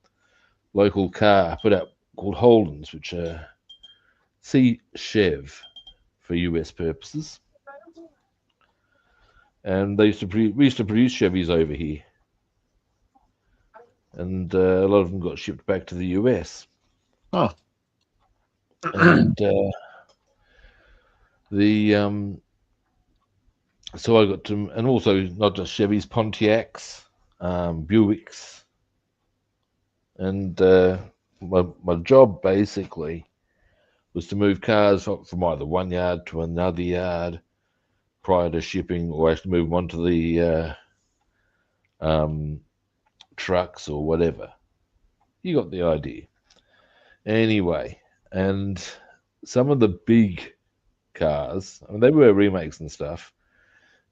local car put out called Holdens, which are C Chev for US purposes. And we used to produce Chevys over here. And a lot of them got shipped back to the US. Oh. And so I got to, and also not just Chevys, Pontiacs, Buicks. And my job basically was to move cars from either one yard to another yard prior to shipping, or actually move them onto the trucks or whatever. You got the idea. Anyway, and some of the big cars, I mean, they were remakes and stuff.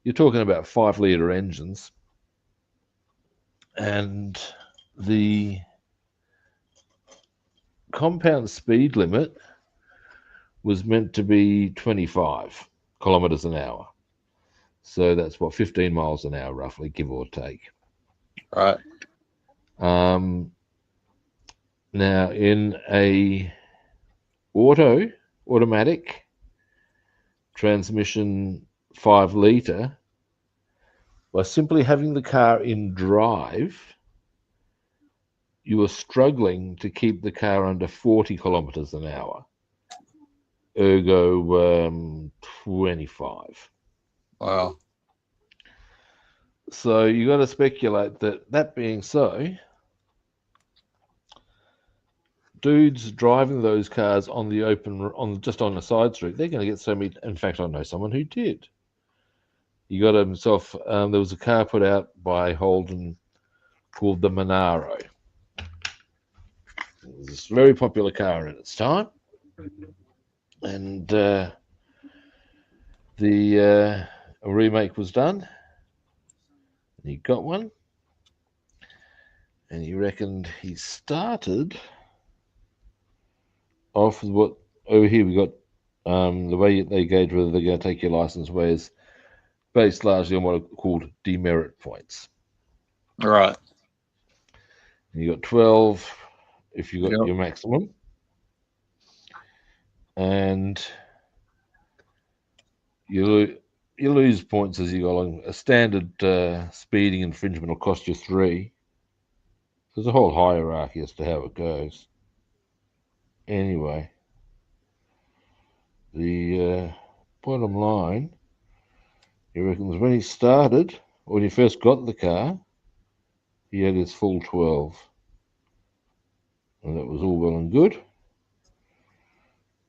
You're talking about 5-litre engines, and the compound speed limit was meant to be 25 kilometers an hour. So that's what, 15 miles an hour, roughly, give or take. Right. Now, in a automatic transmission 5-litre, by simply having the car in drive, you were struggling to keep the car under 40 kilometers an hour. Ergo 25. Wow. So you got to speculate that being so, dudes driving those cars on the open, just on a side street, they're going to get so many. In fact, I know someone who did. He got himself. There was a car put out by Holden called the Monaro. It was this very popular car at its time, and a remake was done. And he got one, and he reckoned he started off with what over here we got. The way they gauge whether they're going to take your license away is based largely on what are called demerit points. Right. And you got 12 if you got your maximum, and you lose points as you go along. A standard speeding infringement will cost you 3. There's a whole hierarchy as to how it goes. Anyway, the bottom line, he reckons when he started, when he first got the car, he had his full 12. And that was all well and good.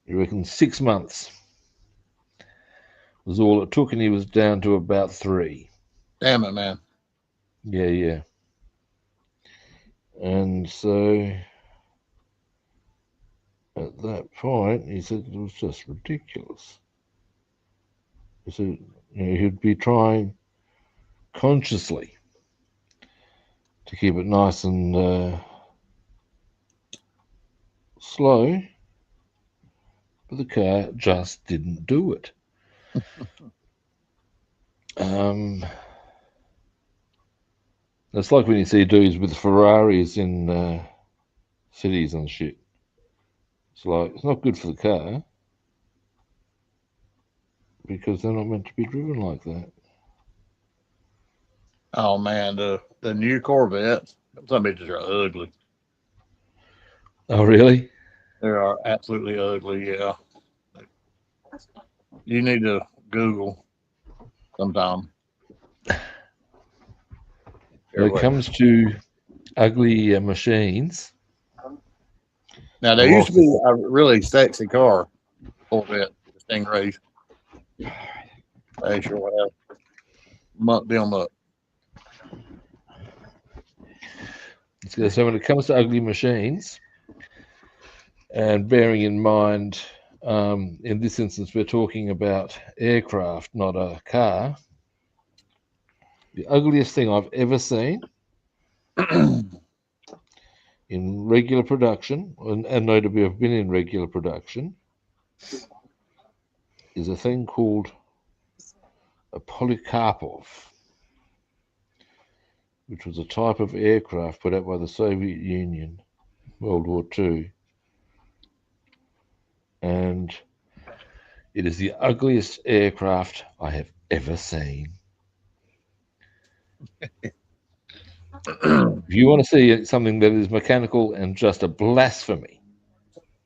He reckons 6 months was all it took, and he was down to about 3. Damn it, man. Yeah. And so at that point, he said it was just ridiculous. He said he'd be trying consciously to keep it nice and slow, but the car just didn't do it. It's like when you see dudes with Ferraris in cities and shit. It's like, it's not good for the car because they're not meant to be driven like that. Oh man, the new Corvettes, some bitches are ugly. Oh really? They are absolutely ugly, yeah. You need to Google sometime. When it comes to ugly machines. Now, there used to be a really sexy car, Corvette, Stingrays. They sure have. Muck them up. So when it comes to ugly machines, and bearing in mind, in this instance, we're talking about aircraft, not a car. The ugliest thing I've ever seen in regular production, and notably have been in regular production, is a thing called a Polikarpov, which was a type of aircraft put out by the Soviet Union, World War II. And it is the ugliest aircraft I have ever seen. If you want to see something that is mechanical and just a blasphemy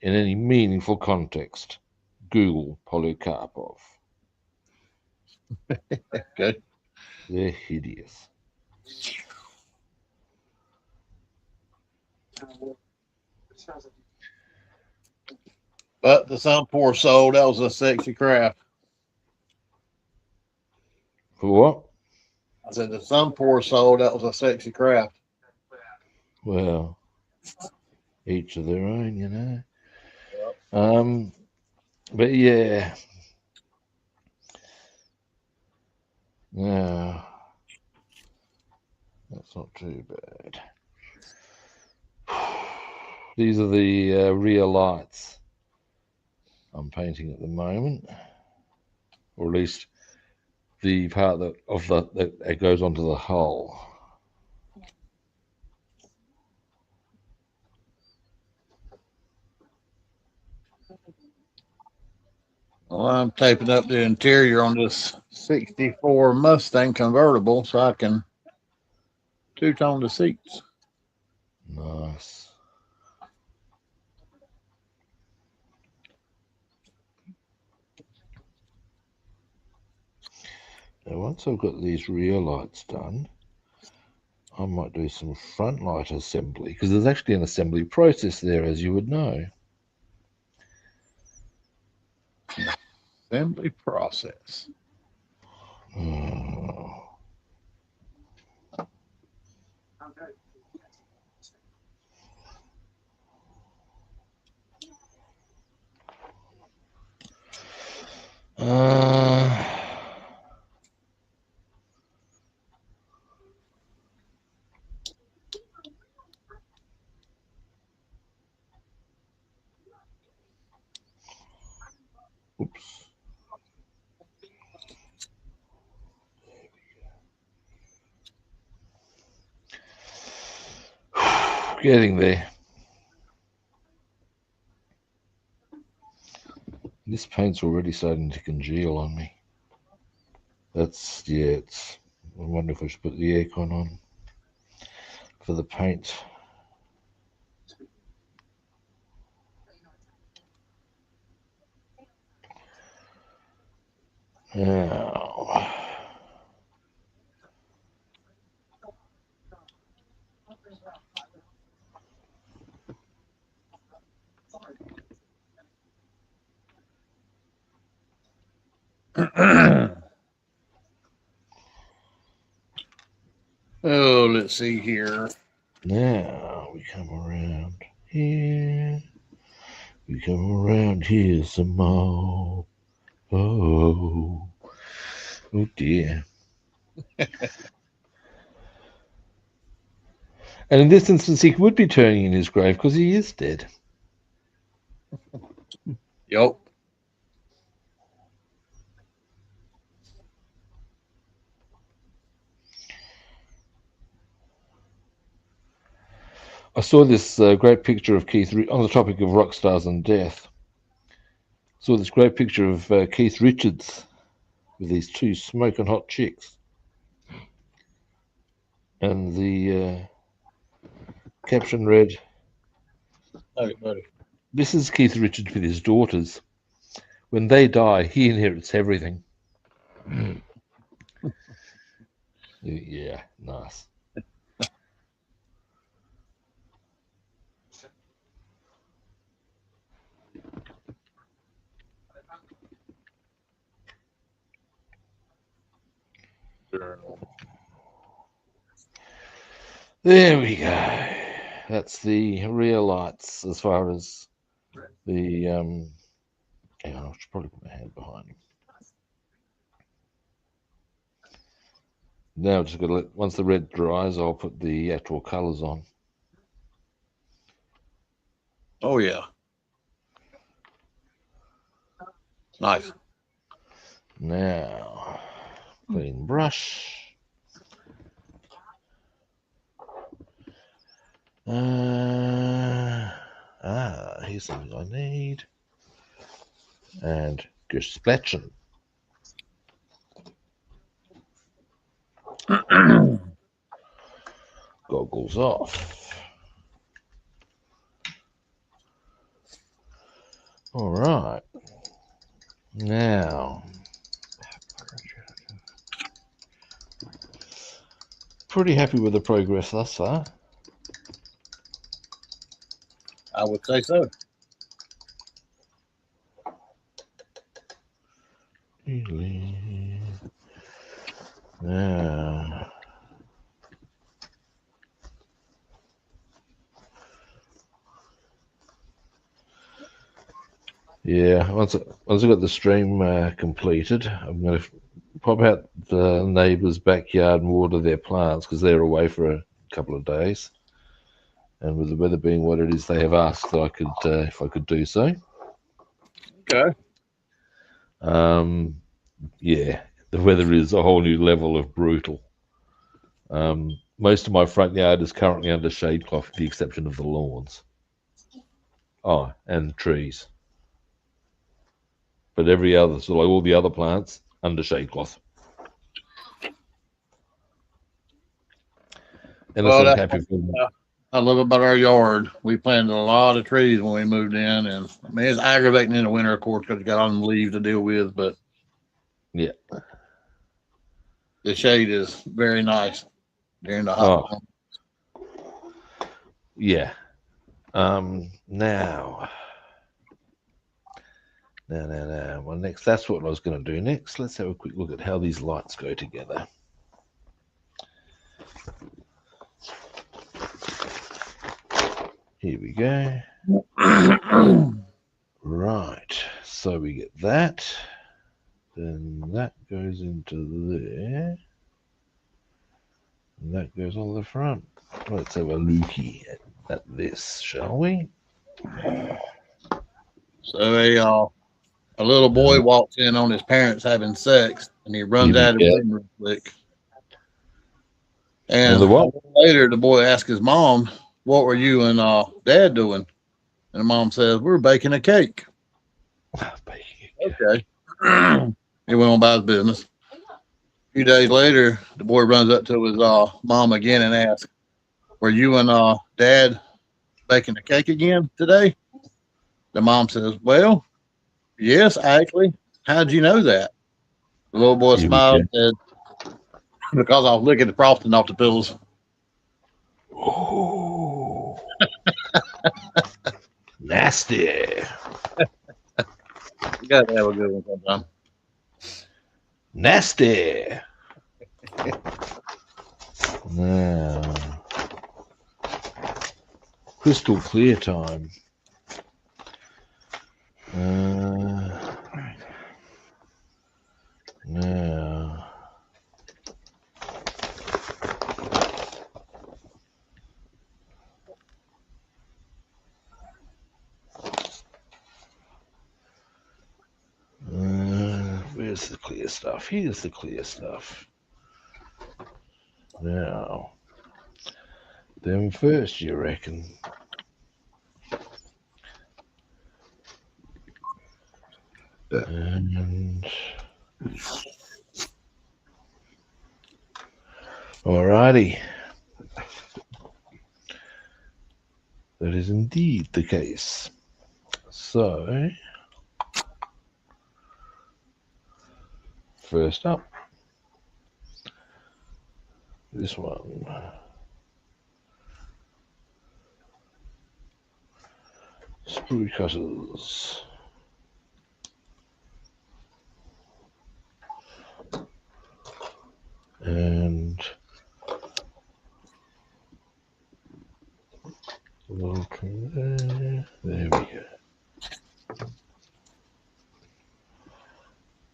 in any meaningful context, Google Polikarpov. Good. They're hideous. But to some poor soul, that was a sexy craft. For what? I said, to some poor soul, that was a sexy craft. Well, each of their own, you know. Yep. But yeah. No, that's not too bad. These are the rear lights I'm painting at the moment, or at least the part that goes onto the hull. Well, I'm taping up the interior on this 64 Mustang convertible so I can two-tone the seats. Nice. Now, once I've got these rear lights done, I might do some front light assembly, because there's actually an assembly process there, as you would know. Assembly process. Oh. Oops. Getting there. This paint's already starting to congeal on me. That's, yeah, it's, I wonder if I should put the aircon on for the paint. Now, Oh, let's see here. now we come around here. We come around here some more. Oh, oh dear. And in this instance, he would be turning in his grave because he is dead. Yep. I saw this great picture of Keith, on the topic of rock stars and death. Saw this great picture of Keith Richards with these two smoking hot chicks. And the caption read, Hey, buddy. "This is Keith Richards with his daughters. When they die, he inherits everything." Yeah, nice. There we go. That's the rear lights as far as the hang on, I should probably put my hand behind him. Now just got to let, once the red dries, I'll put the actual colours on. Oh yeah. Nice. Now, clean brush. Here's something I need. And gesplatchen. Goggles off. All right. Now, pretty happy with the progress thus far. I would say so. Now, yeah, once I got the stream completed, I'm going to pop out the neighbour's backyard and water their plants because they're away for a couple of days. And with the weather being what it is, they have asked that I could, if I could do so. Okay. Yeah, the weather is a whole new level of brutal. Most of my front yard is currently under shade cloth, with the exception of the lawns. Oh, and trees. But every other, so like all the other plants, under shade cloth. And Well, I'm happy for them. I love about our yard. We planted a lot of trees when we moved in, and I mean it's aggravating in the winter, of course, because you got all them leaves to deal with. But yeah, the shade is very nice during the hot months. Yeah. Now. Well, next, that's what I was going to do next. Let's have a quick look at how these lights go together. Here we go. Right. So we get that. Then that goes into there. And that goes on the front. Let's have a looky at this, shall we? So a little boy walks in on his parents having sex, and he runs out of the room real quick. And later, the boy asks his mom, "What were you and Dad doing?" And the mom says, "We're baking a cake." Okay. He went on about his business. A few days later, the boy runs up to his mom again and asks, "Were you and Dad baking a cake again today?" The mom says, "Well, yes, actually. How'd you know that?" The little boy smiled and said, "Because I was licking the frosting off the pillows." Oh, nasty. You gotta have a good one sometime. Nasty. Now, crystal clear time. Now, where's the clear stuff? Here's the clear stuff. Now, them first, you reckon? And alrighty, that is indeed the case. So, first up, this one. Sprue cutters. And there we go.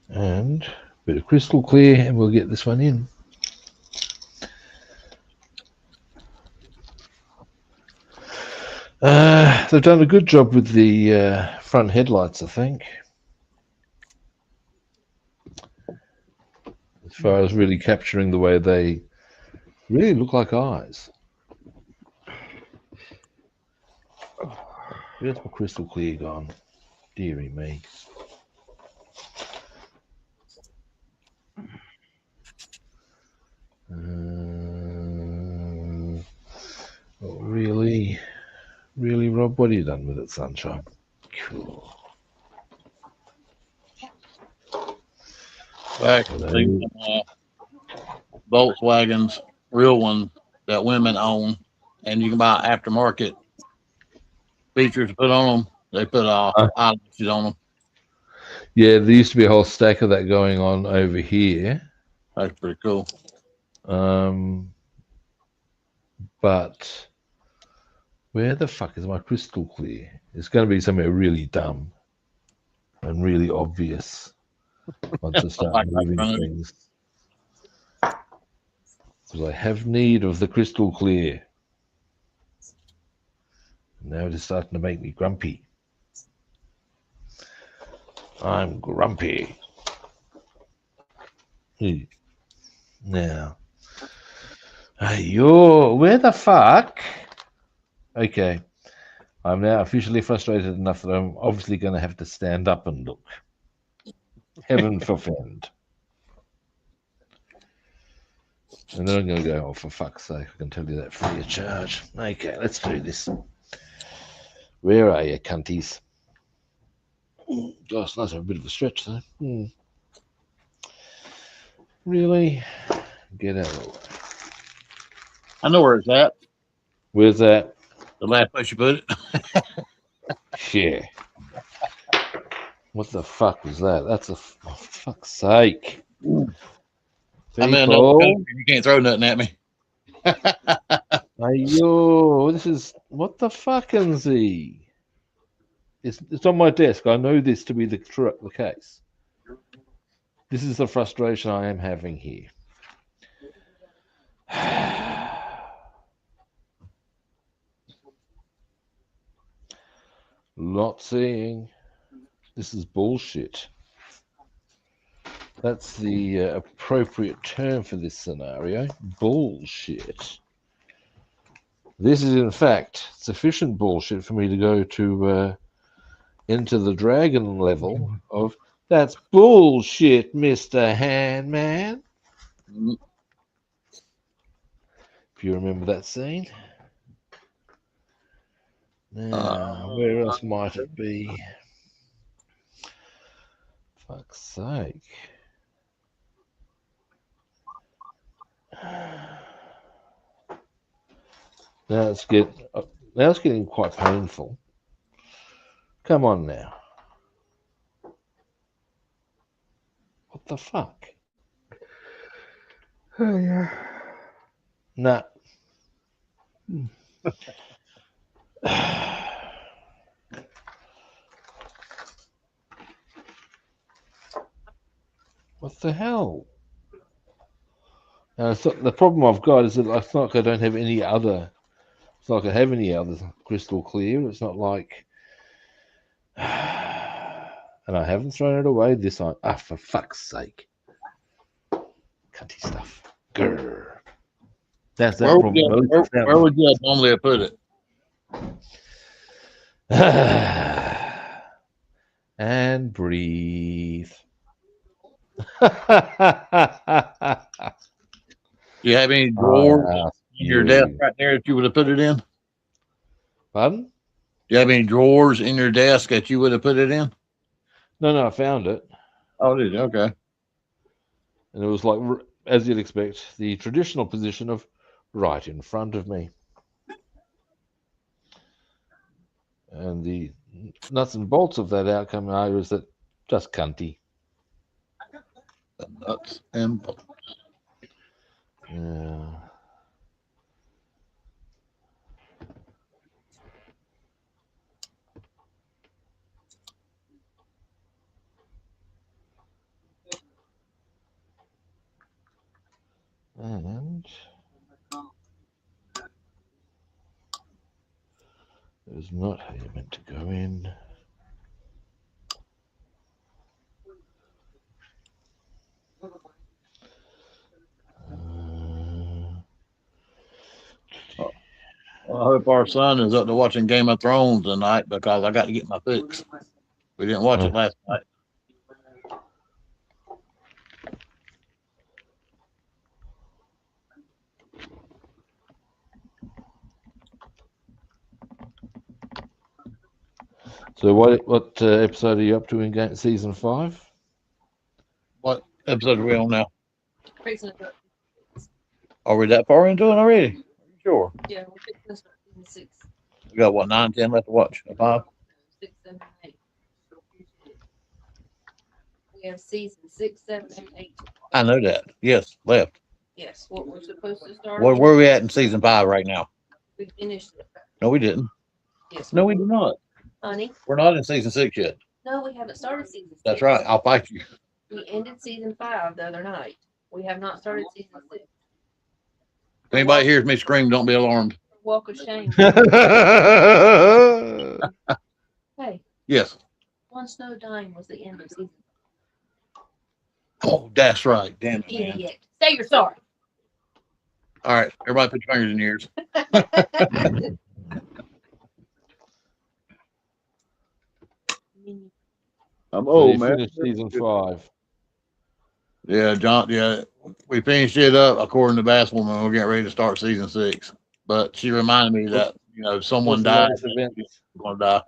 And a bit of crystal clear, and we'll get this one in. They've done a good job with the front headlights, I think, as far as really capturing the way they really look like eyes. Where's my crystal clear gone? Dearie me. Really, Rob? What have you done with it, sunshine? Cool. Actually, Volkswagens, real one that women own, and you can buy aftermarket features to put on them. They put eyelashes on them. Yeah, there used to be a whole stack of that going on over here. That's pretty cool. But where the fuck is my crystal clear? It's going to be somewhere really dumb and really obvious once I start moving things. Because I have need of the crystal clear. Now it is starting to make me grumpy. I'm grumpy. Now. Hey, yo, where the fuck? Okay. I'm now officially frustrated enough that I'm obviously going to have to stand up and look. Heaven forfend. And then I'm going to go, oh, for fuck's sake, I can tell you that free of charge. Okay, let's do this. Where are you, cunties? Oh, it's nice to have a bit of a stretch, though. Really? Get out of the way. I know where it's at. Where's that? The last place you put it. Yeah. What the fuck was that? That's a... Oh, for fuck's sake. I'm in another country. You can't throw nothing at me. Ayo, this is... What the fucking Z? It's on my desk. I know this to be the case. This is the frustration I am having here. Not seeing. This is bullshit. That's the appropriate term for this scenario. Bullshit. This is, in fact, sufficient bullshit for me to go to into the dragon level of that's bullshit, Mr. Handman. If you remember that scene. Now, where else might it be? Fuck's sake. Now it's getting quite painful. Come on now. What the fuck? Oh yeah. Nah. What the hell? Now, the problem I've got is that it's not like I don't have any other. It's not like I have any other crystal clear. It's not like, and I haven't thrown it away this time. Ah, for fuck's sake! Cunty stuff. Grr. That's that problem. Where would you normally have put it? And breathe. Do you have any drawers in your desk right there that you would have put it in? Pardon? Do you have any drawers in your desk that you would have put it in? No, I found it. Oh, did you? Okay. And it was like, as you'd expect, the traditional position of right in front of me. And the nuts and bolts of that outcome are is that just cunty. The nuts and bolts. Yeah. And It was not how you meant to go in. I hope our son is up to watching Game of Thrones tonight because I got to get my fix. We didn't watch it last night. So what episode are you up to in season 5? What episode are we on now? Are we that far into it already? Are you sure? Yeah, we're fixing to start season 6. We got what, 9, 10 left to watch? 5? 6, 7, 8. We have season 6, 7, and 8. I know that. Yes, left. Yes, what we're supposed to start. Where are we at in season 5 right now? We finished it. No, we didn't. Yes. No, we did not. Honey. We're not in season 6 yet. No, we haven't started season 6. That's right. I'll fight you. We ended season 5 the other night. We have not started season 6. If anybody hears me scream, don't be alarmed. Walk of shame. Hey. Yes. One Snow Dying was the end of season. Oh, that's right. Damn it, man. Idiot. Say you're sorry. All right. Everybody put your fingers in your ears. I'm old, man. Finished season 5. Yeah, John. Yeah, we finished it up according to Bassman. We're getting ready to start season 6. But she reminded me that someone died. Going to die.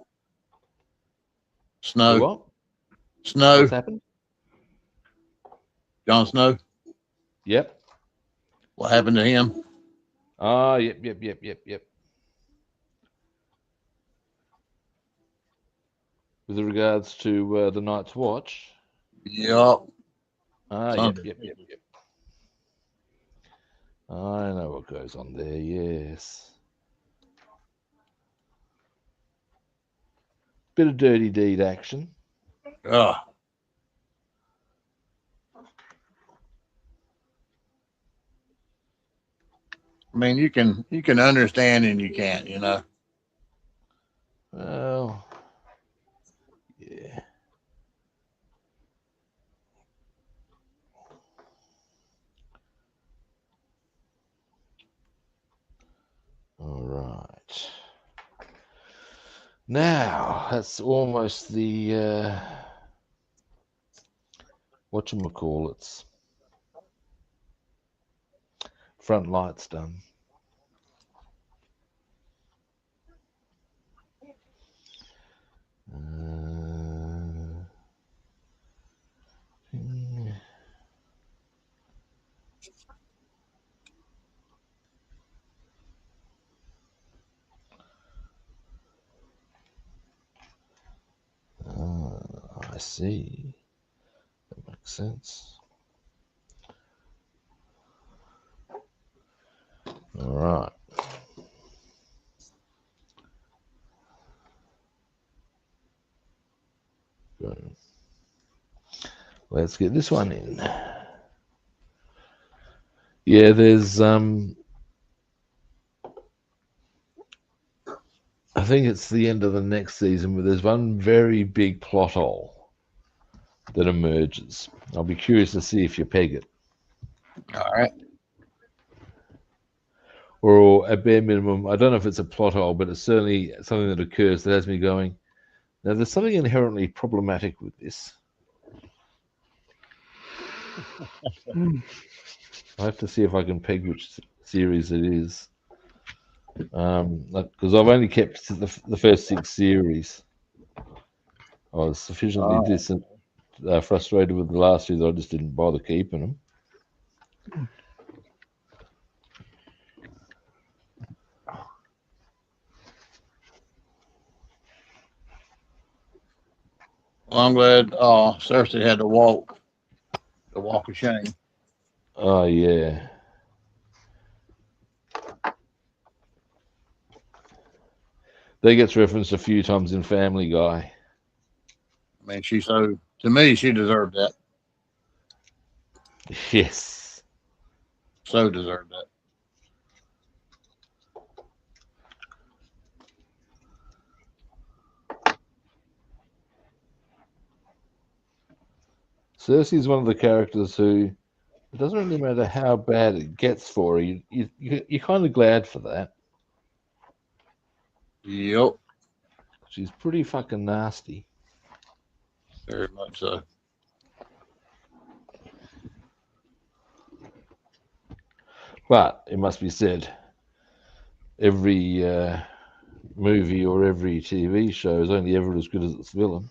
Snow. What? Snow. What's happened? Jon Snow. Yep. What happened to him? Ah, yep. With regards to the Night's Watch. Yep. Ah, yep. I know what goes on there, yes. Bit of dirty deed action. I mean, you can understand and you can't, Well, yeah. All right. Now, that's almost the whatchamacallits. Front lights done. I see. That makes sense. All right. Good. Let's get this one in. Yeah, there's I think it's the end of the next season, but there's one very big plot hole that emerges. I'll be curious to see if you peg it. All right. Or at bare minimum, I don't know if it's a plot hole, but it's certainly something that occurs that has me going, now there's something inherently problematic with this. I have to see if I can peg which series it is. Because I've only kept the first 6 series. I was sufficiently frustrated with the last 2 that I just didn't bother keeping them. Well, I'm glad Cersei had to walk the walk of shame. Oh, yeah. That gets referenced a few times in Family Guy. I mean, to me, she deserved that. Yes. So deserved that. Cersei's one of the characters who it doesn't really matter how bad it gets for her. You're kind of glad for that. Yep. She's pretty fucking nasty. Very much so. But it must be said, every movie or every TV show is only ever as good as its villain.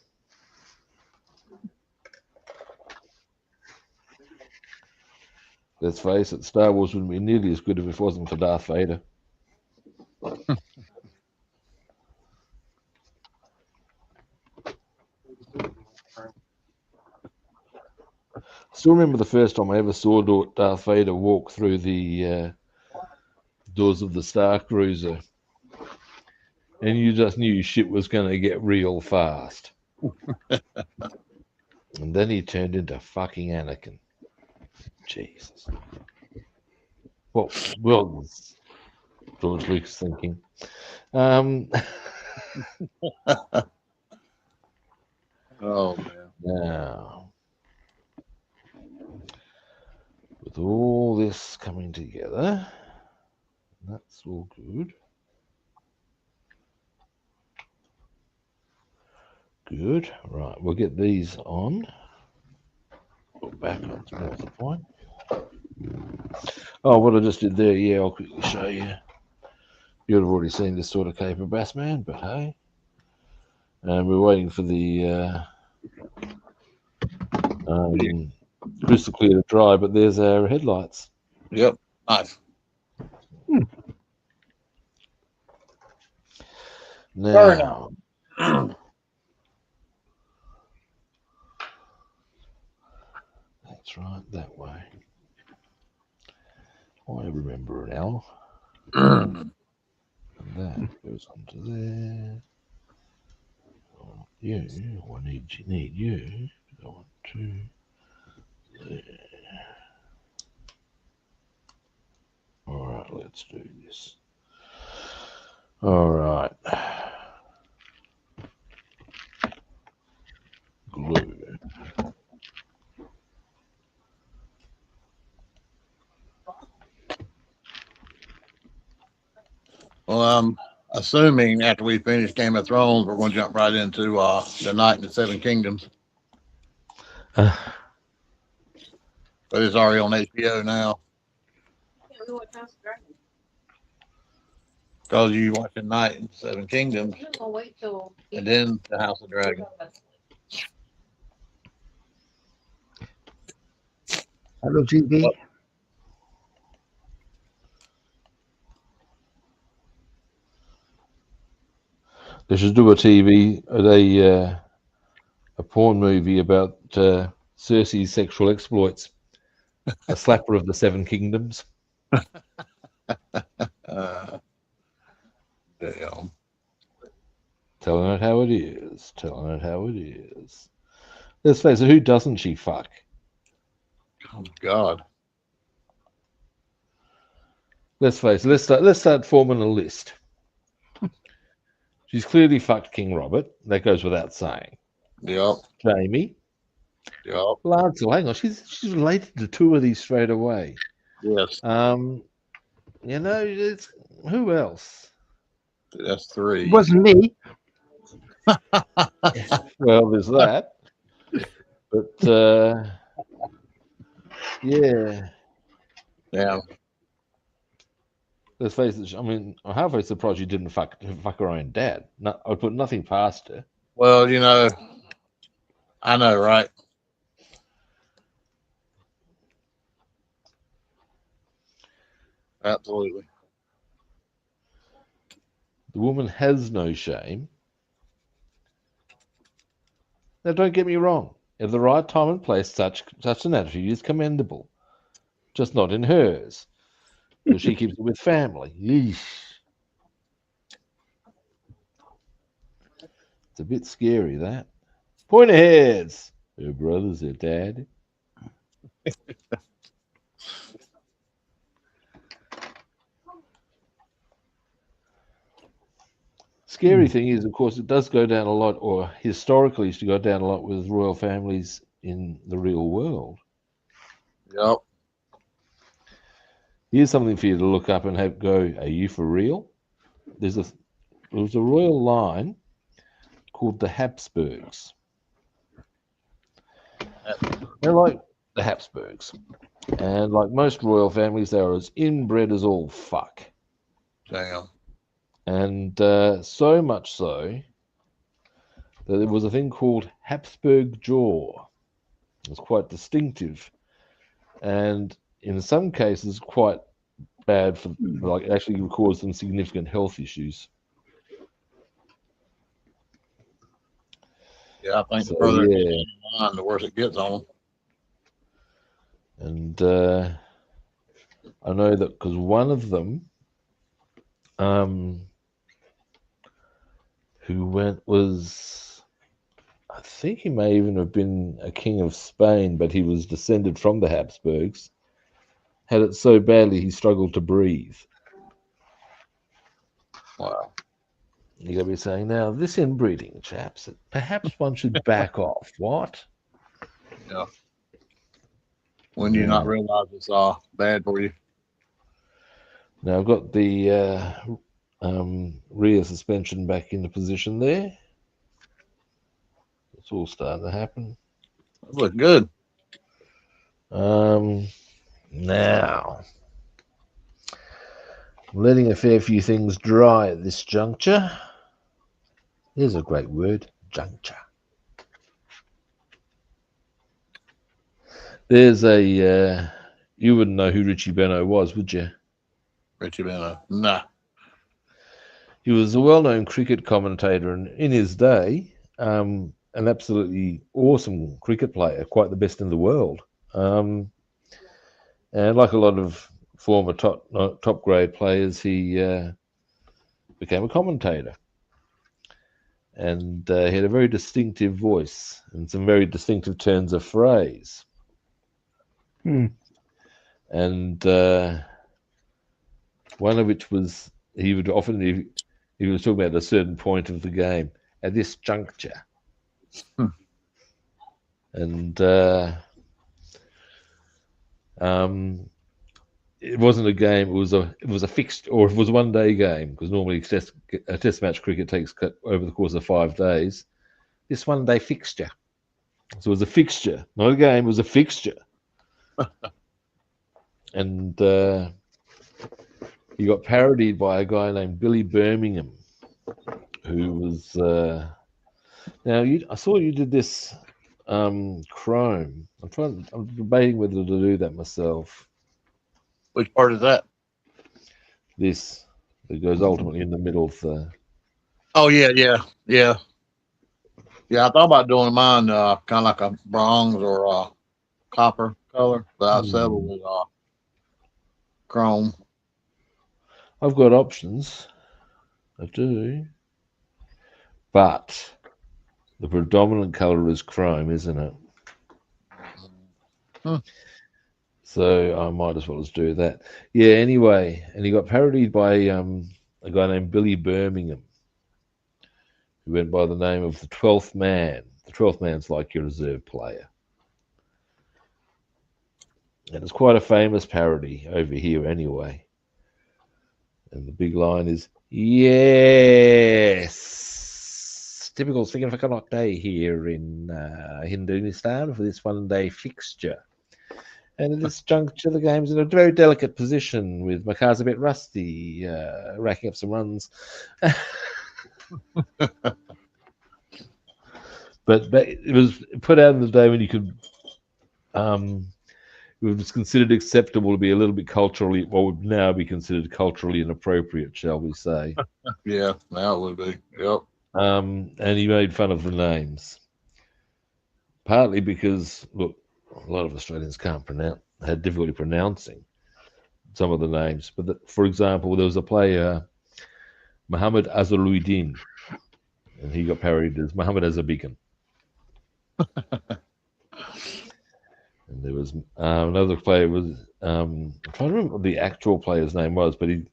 Let's face it, Star Wars wouldn't be nearly as good if it wasn't for Darth Vader. Still remember the first time I ever saw Darth Vader walk through the doors of the Star Cruiser, and you just knew shit was going to get real fast. And then he turned into fucking Anakin. Jesus. What was George Lucas thinking? Oh man. Now, with all this coming together, that's all good. Good. Right, we'll get these on. Go back on the point. Oh, what I just did there, yeah, I'll quickly show you. You'd have already seen this sort of caper, Bassman, but hey. And we're waiting for the crystal clear to dry, but there's our headlights. Yep. Nice. Now, that's right, that way. I remember now. And that goes onto there. You, I need you to go on to there. All right, let's do this. All right. Glue. Well, I'm assuming after we finish Game of Thrones, we're going to jump right into the Night in the Seven Kingdoms. But it's already on HBO now. Because you watch the Night in the Seven Kingdoms, and then the House of Dragon. Hello, GB. They should do a porn movie about Cersei's sexual exploits. A slapper of the Seven Kingdoms. Damn. Telling it how it is. Telling it how it is. Let's face it, who doesn't she fuck? Oh God. Let's face it, let's start forming a list. She's clearly fucked King Robert. That goes without saying. Yep. Jamie. Yep. Lancel, hang on, she's related to two of these straight away. Yes. You know, who else? That's three. It wasn't me. Well, there's that. But yeah. Yeah. Let's face it. I mean, I'm halfway surprised you didn't fuck her own dad. No, I would put nothing past her. Well, you know, I know, right? Absolutely. The woman has no shame. Now, don't get me wrong. At the right time and place, such an attitude is commendable. Just not in hers. Because she keeps it with family. Yeesh. It's a bit scary, that. Point aheads. Her brother's her dad. Scary thing is, of course, it does go down a lot, or historically used to go down a lot with royal families in the real world. Yep. Here's something for you to look up and have go, are you for real? There was a royal line called the Habsburgs. They're like the Habsburgs. And like most royal families, they are as inbred as all fuck. Damn. And so much so that there was a thing called Habsburg jaw. It was quite distinctive. And in some cases, quite bad for, like, actually caused them significant health issues. Yeah, I think the further it gets on, the worse it gets on them. And I know that because one of them, who was, I think he may even have been a king of Spain, but he was descended from the Habsburgs, had it so badly he struggled to breathe. Wow. You're going to be saying, now, this inbreeding, chaps, perhaps one should back off. What? Yeah. When do you not realize it's bad for you? Now, I've got the rear suspension back into position there. It's all starting to happen. That looks good. Now, I'm letting a fair few things dry at this juncture. Here's a great word, juncture. There's a, you wouldn't know who Richie Benno was, would you? Richie Benno, nah. He was a well-known cricket commentator, and in his day, an absolutely awesome cricket player, quite the best in the world. And like a lot of former top grade players, he became a commentator. And he had a very distinctive voice and some very distinctive turns of phrase. And one of which was, he would often, he was talking about a certain point of the game, at this juncture. And it wasn't a game, it was a fixed, or it was a one-day game, because normally a test match cricket takes over the course of 5 days. This one-day fixture. So it was a fixture, not a game, it was a fixture. And he got parodied by a guy named Billy Birmingham, who was now I saw you did this Chrome. I'm debating whether to do that myself. Which part is that? This that goes ultimately in the middle of the. Oh yeah. I thought about doing mine kind of like a bronze or copper color, but I settled with chrome. I've got options. I do. But the predominant color is chrome, isn't it? So I might as well just do that. Yeah, anyway. And he got parodied by a guy named Billy Birmingham, who went by the name of the 12th Man. The 12th Man's like your reserve player. And it's quite a famous parody over here anyway. And the big line is, yes, typical significant day here in Hindustan for this one-day fixture. And at this juncture, the game's in a very delicate position with Makar's a bit rusty, racking up some runs. But it was put out in the day when you could, it was considered acceptable to be a little bit culturally, what would now be considered culturally inappropriate, shall we say. Yeah, now it would be. Yep. And he made fun of the names. Partly because, look, a lot of Australians had difficulty pronouncing some of the names. But for example, there was a player, Muhammad Azharuddin, and he got parodied as Muhammad Azhabigan. And there was another player was I'm trying to remember what the actual player's name was, but the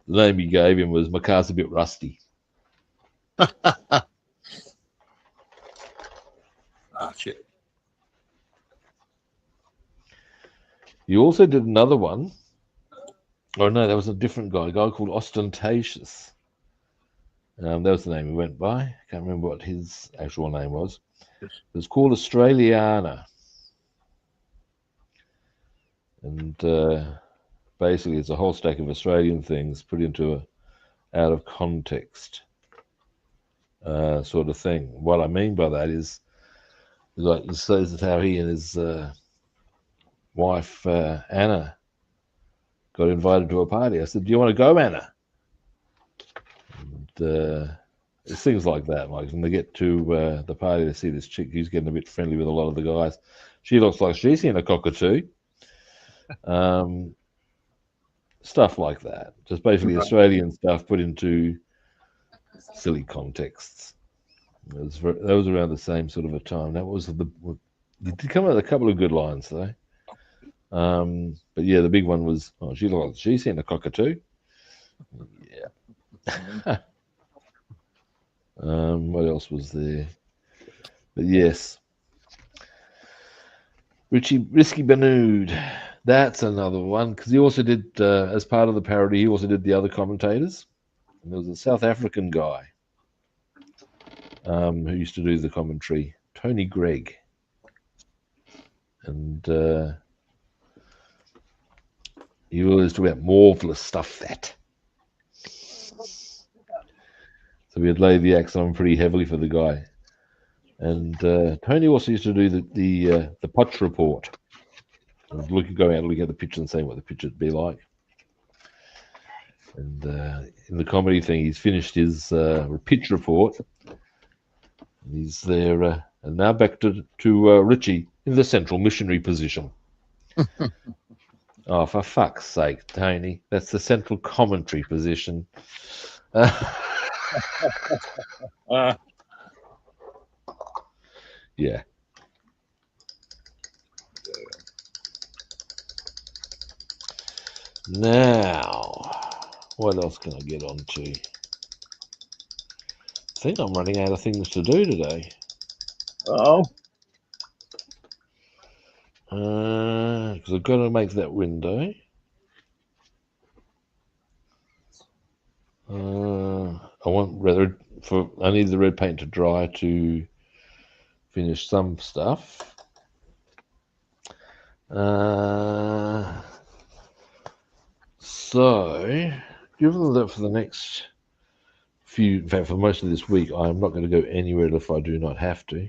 name he gave him was Makar's a bit rusty. Ah, shit. He also did another one. Oh no, that was a different guy. A guy called Ostentatious. That was the name he went by. I can't remember what his actual name was. It was called Australiana. And basically it's a whole stack of Australian things put into a out of context sort of thing. What I mean by that is, like, he says how he and his wife Anna got invited to a party. I said, "Do you want to go, Anna?" And it's things like that. Like when they get to the party, they see this chick who's getting a bit friendly with a lot of the guys. She looks like she's seen a cockatoo. Stuff like that. Just basically Australian stuff put into silly contexts. That was around the same sort of a time. That was you did come up with a couple of good lines though. But yeah, the big one was, oh, she looked like she's seen a cockatoo. Yeah. What else was there? But yes, Risky Banud. That's another one, because he also did, as part of the parody, he also did the other commentators. And there was a South African guy who used to do the commentary, Tony Gregg. And he always talked about marvelous stuff that. So we had laid the axe on pretty heavily for the guy. And Tony also used to do the Potch report. Go out and look at the picture and say what the picture would be like. And in the comedy thing, he's finished his pitch report. And he's there. And now back to Richie in the central missionary position. Oh, for fuck's sake, Tony. That's the central commentary position. Yeah. Now, what else can I get on to? I think I'm running out of things to do today. Oh. Because I've got to make that window. I need the red paint to dry to finish some stuff. So, given that for the next in fact, for most of this week, I'm not going to go anywhere if I do not have to.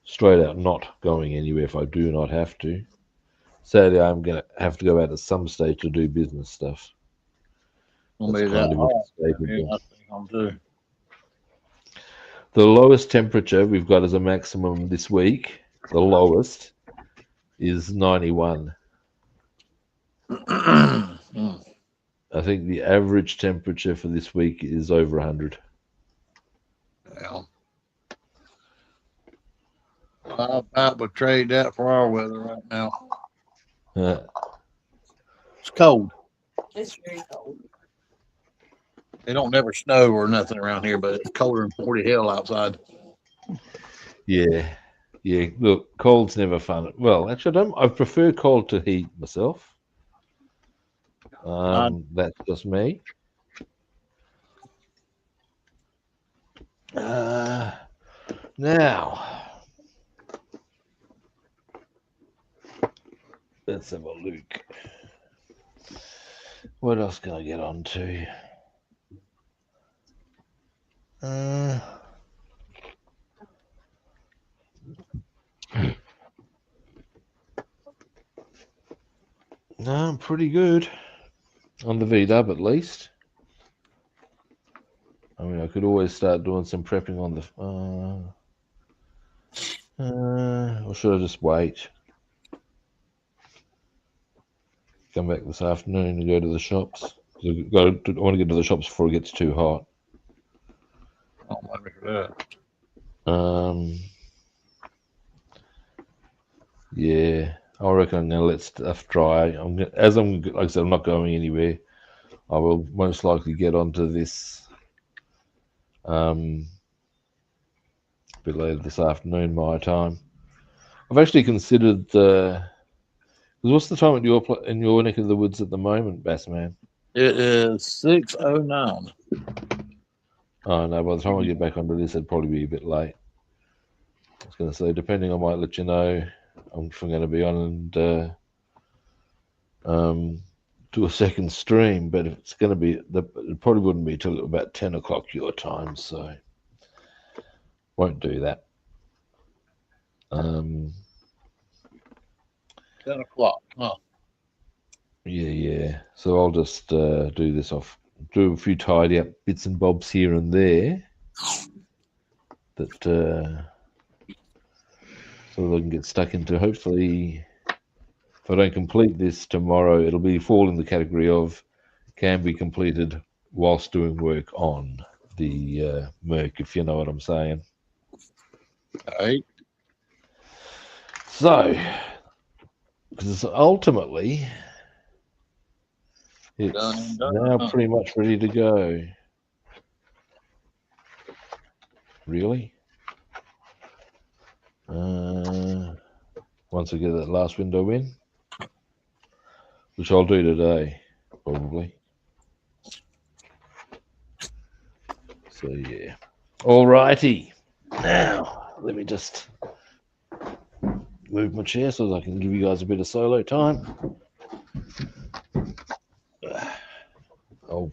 Straight out, not going anywhere if I do not have to. Saturday, I'm going to have to go out at some stage to do business stuff. The lowest temperature we've got as a maximum this week, the lowest, is 91. I think the average temperature for this week is over 100. Well, I would trade that for our weather right now. It's cold. It's very cold. It don't never snow or nothing around here, but it's colder than 40 hell outside. Yeah. Look, cold's never fun. Well, actually, I prefer cold to heat myself. That's just me. Now, let's have a look. What else can I get on to? No, I'm pretty good on the VW at least. I mean, I could always start doing some prepping on the. Or should I just wait? Come back this afternoon and go to the shops. I want to get to the shops before it gets too hot. Oh, maybe for that. Yeah, I reckon I'm going to let stuff dry. Like I said, I'm not going anywhere. I will most likely get onto this a bit later this afternoon, my time. I've actually considered What's the time in your neck of the woods at the moment, Bassman? It is 6:09. Oh no! By the time I get back onto this, it'd probably be a bit late. I was going to say, depending, I might let you know if I'm going to be on and do a second stream. But if it's going to be, it probably wouldn't be till about 10 o'clock your time, so won't do that. 10 o'clock. Huh. Yeah. So I'll just do this off, do a few tidy up bits and bobs here and there. That so that I can get stuck into. Hopefully, if I don't complete this tomorrow, it'll fall in the category of can be completed whilst doing work on the Merc, if you know what I'm saying. All right. So, because ultimately, it's now pretty much ready to go. Really? Once I get that last window in, which I'll do today, probably. So yeah. Alrighty. Now let me just move my chair so that I can give you guys a bit of solo time. Oh,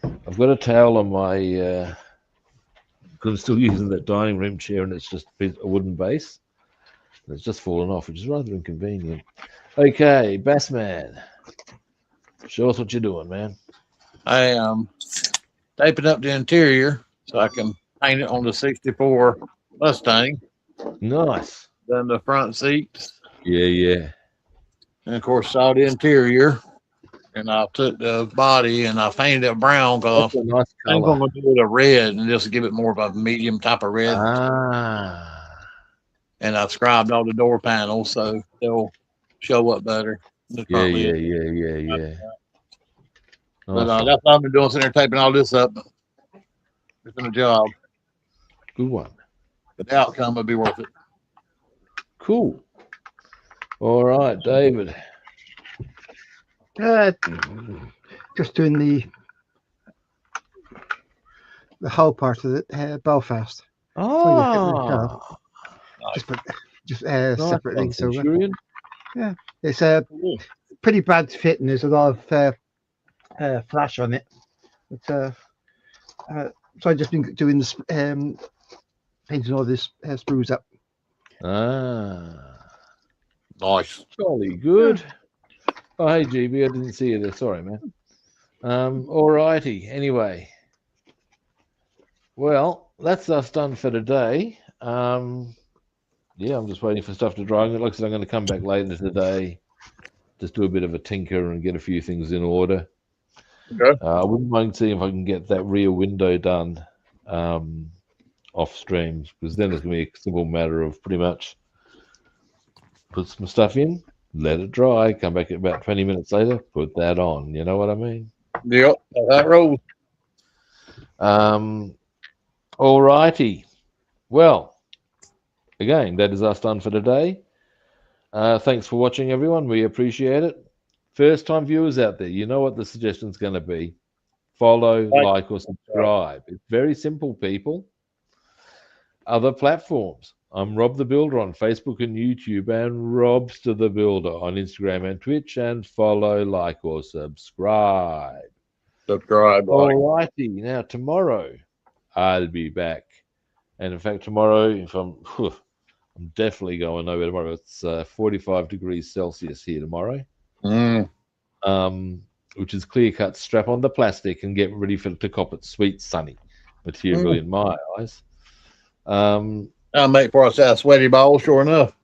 I've got a towel on my because I'm still using that dining room chair, and it's just a wooden base. And it's just fallen off, which is rather inconvenient. Okay, Bassman, show us what you're doing, man. I am taping up the interior so I can paint it on the 64 Mustang. Nice. Then the front seats. Yeah. And of course, saw the interior. And I took the body and I painted it brown because nice I'm going to do it a red and just give it more of a medium type of red. And I've scribed all the door panels so they'll show up better. Yeah. But that's what I've been doing, sitting there taping all this up. It's been a job. Good one. But the outcome will be worth it. Cool. All right, David. Just doing the whole part of it, Belfast. Just separately. So yeah, it's a pretty bad fit, and there's a lot of flash on it. But, so I've just been doing this, painting all this sprues up. Nice. Jolly good. Oh, hey, GB, I didn't see you there. Sorry, man. All righty. Anyway, well, that's us done for today. Yeah, I'm just waiting for stuff to dry. Like I said, I'm going to come back later today, just do a bit of a tinker and get a few things in order. Okay. I wouldn't mind seeing if I can get that rear window done off streams, because then it's going to be a simple matter of pretty much put some stuff in, let it dry, come back about 20 minutes later, put that on. You know what I mean? Yep, that rolls. All righty. Well, again, that is us done for today. Thanks for watching, everyone. We appreciate it. First-time viewers out there, you know what the suggestion's going to be. Follow, like, or subscribe. It's very simple, people. Other platforms. I'm Rob the Builder on Facebook and YouTube, and Robster the Builder on Instagram and Twitch. And follow, like, or subscribe. All righty. Now, tomorrow, I'll be back. And in fact, tomorrow, if I'm definitely going over tomorrow. It's 45 degrees Celsius here tomorrow. Which is clear cut. Strap on the plastic and get ready to cop it. Sweet sunny material in my eyes. I'll make for us that sweaty ball, sure enough.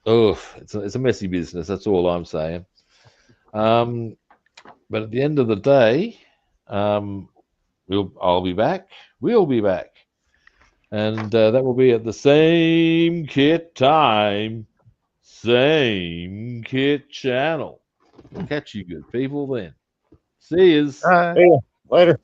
Oh, it's a messy business. That's all I'm saying. But at the end of the day, I'll be back. We'll be back. And that will be at the same kit time, same kit channel. Catch you good people then. See yous. Yeah, later.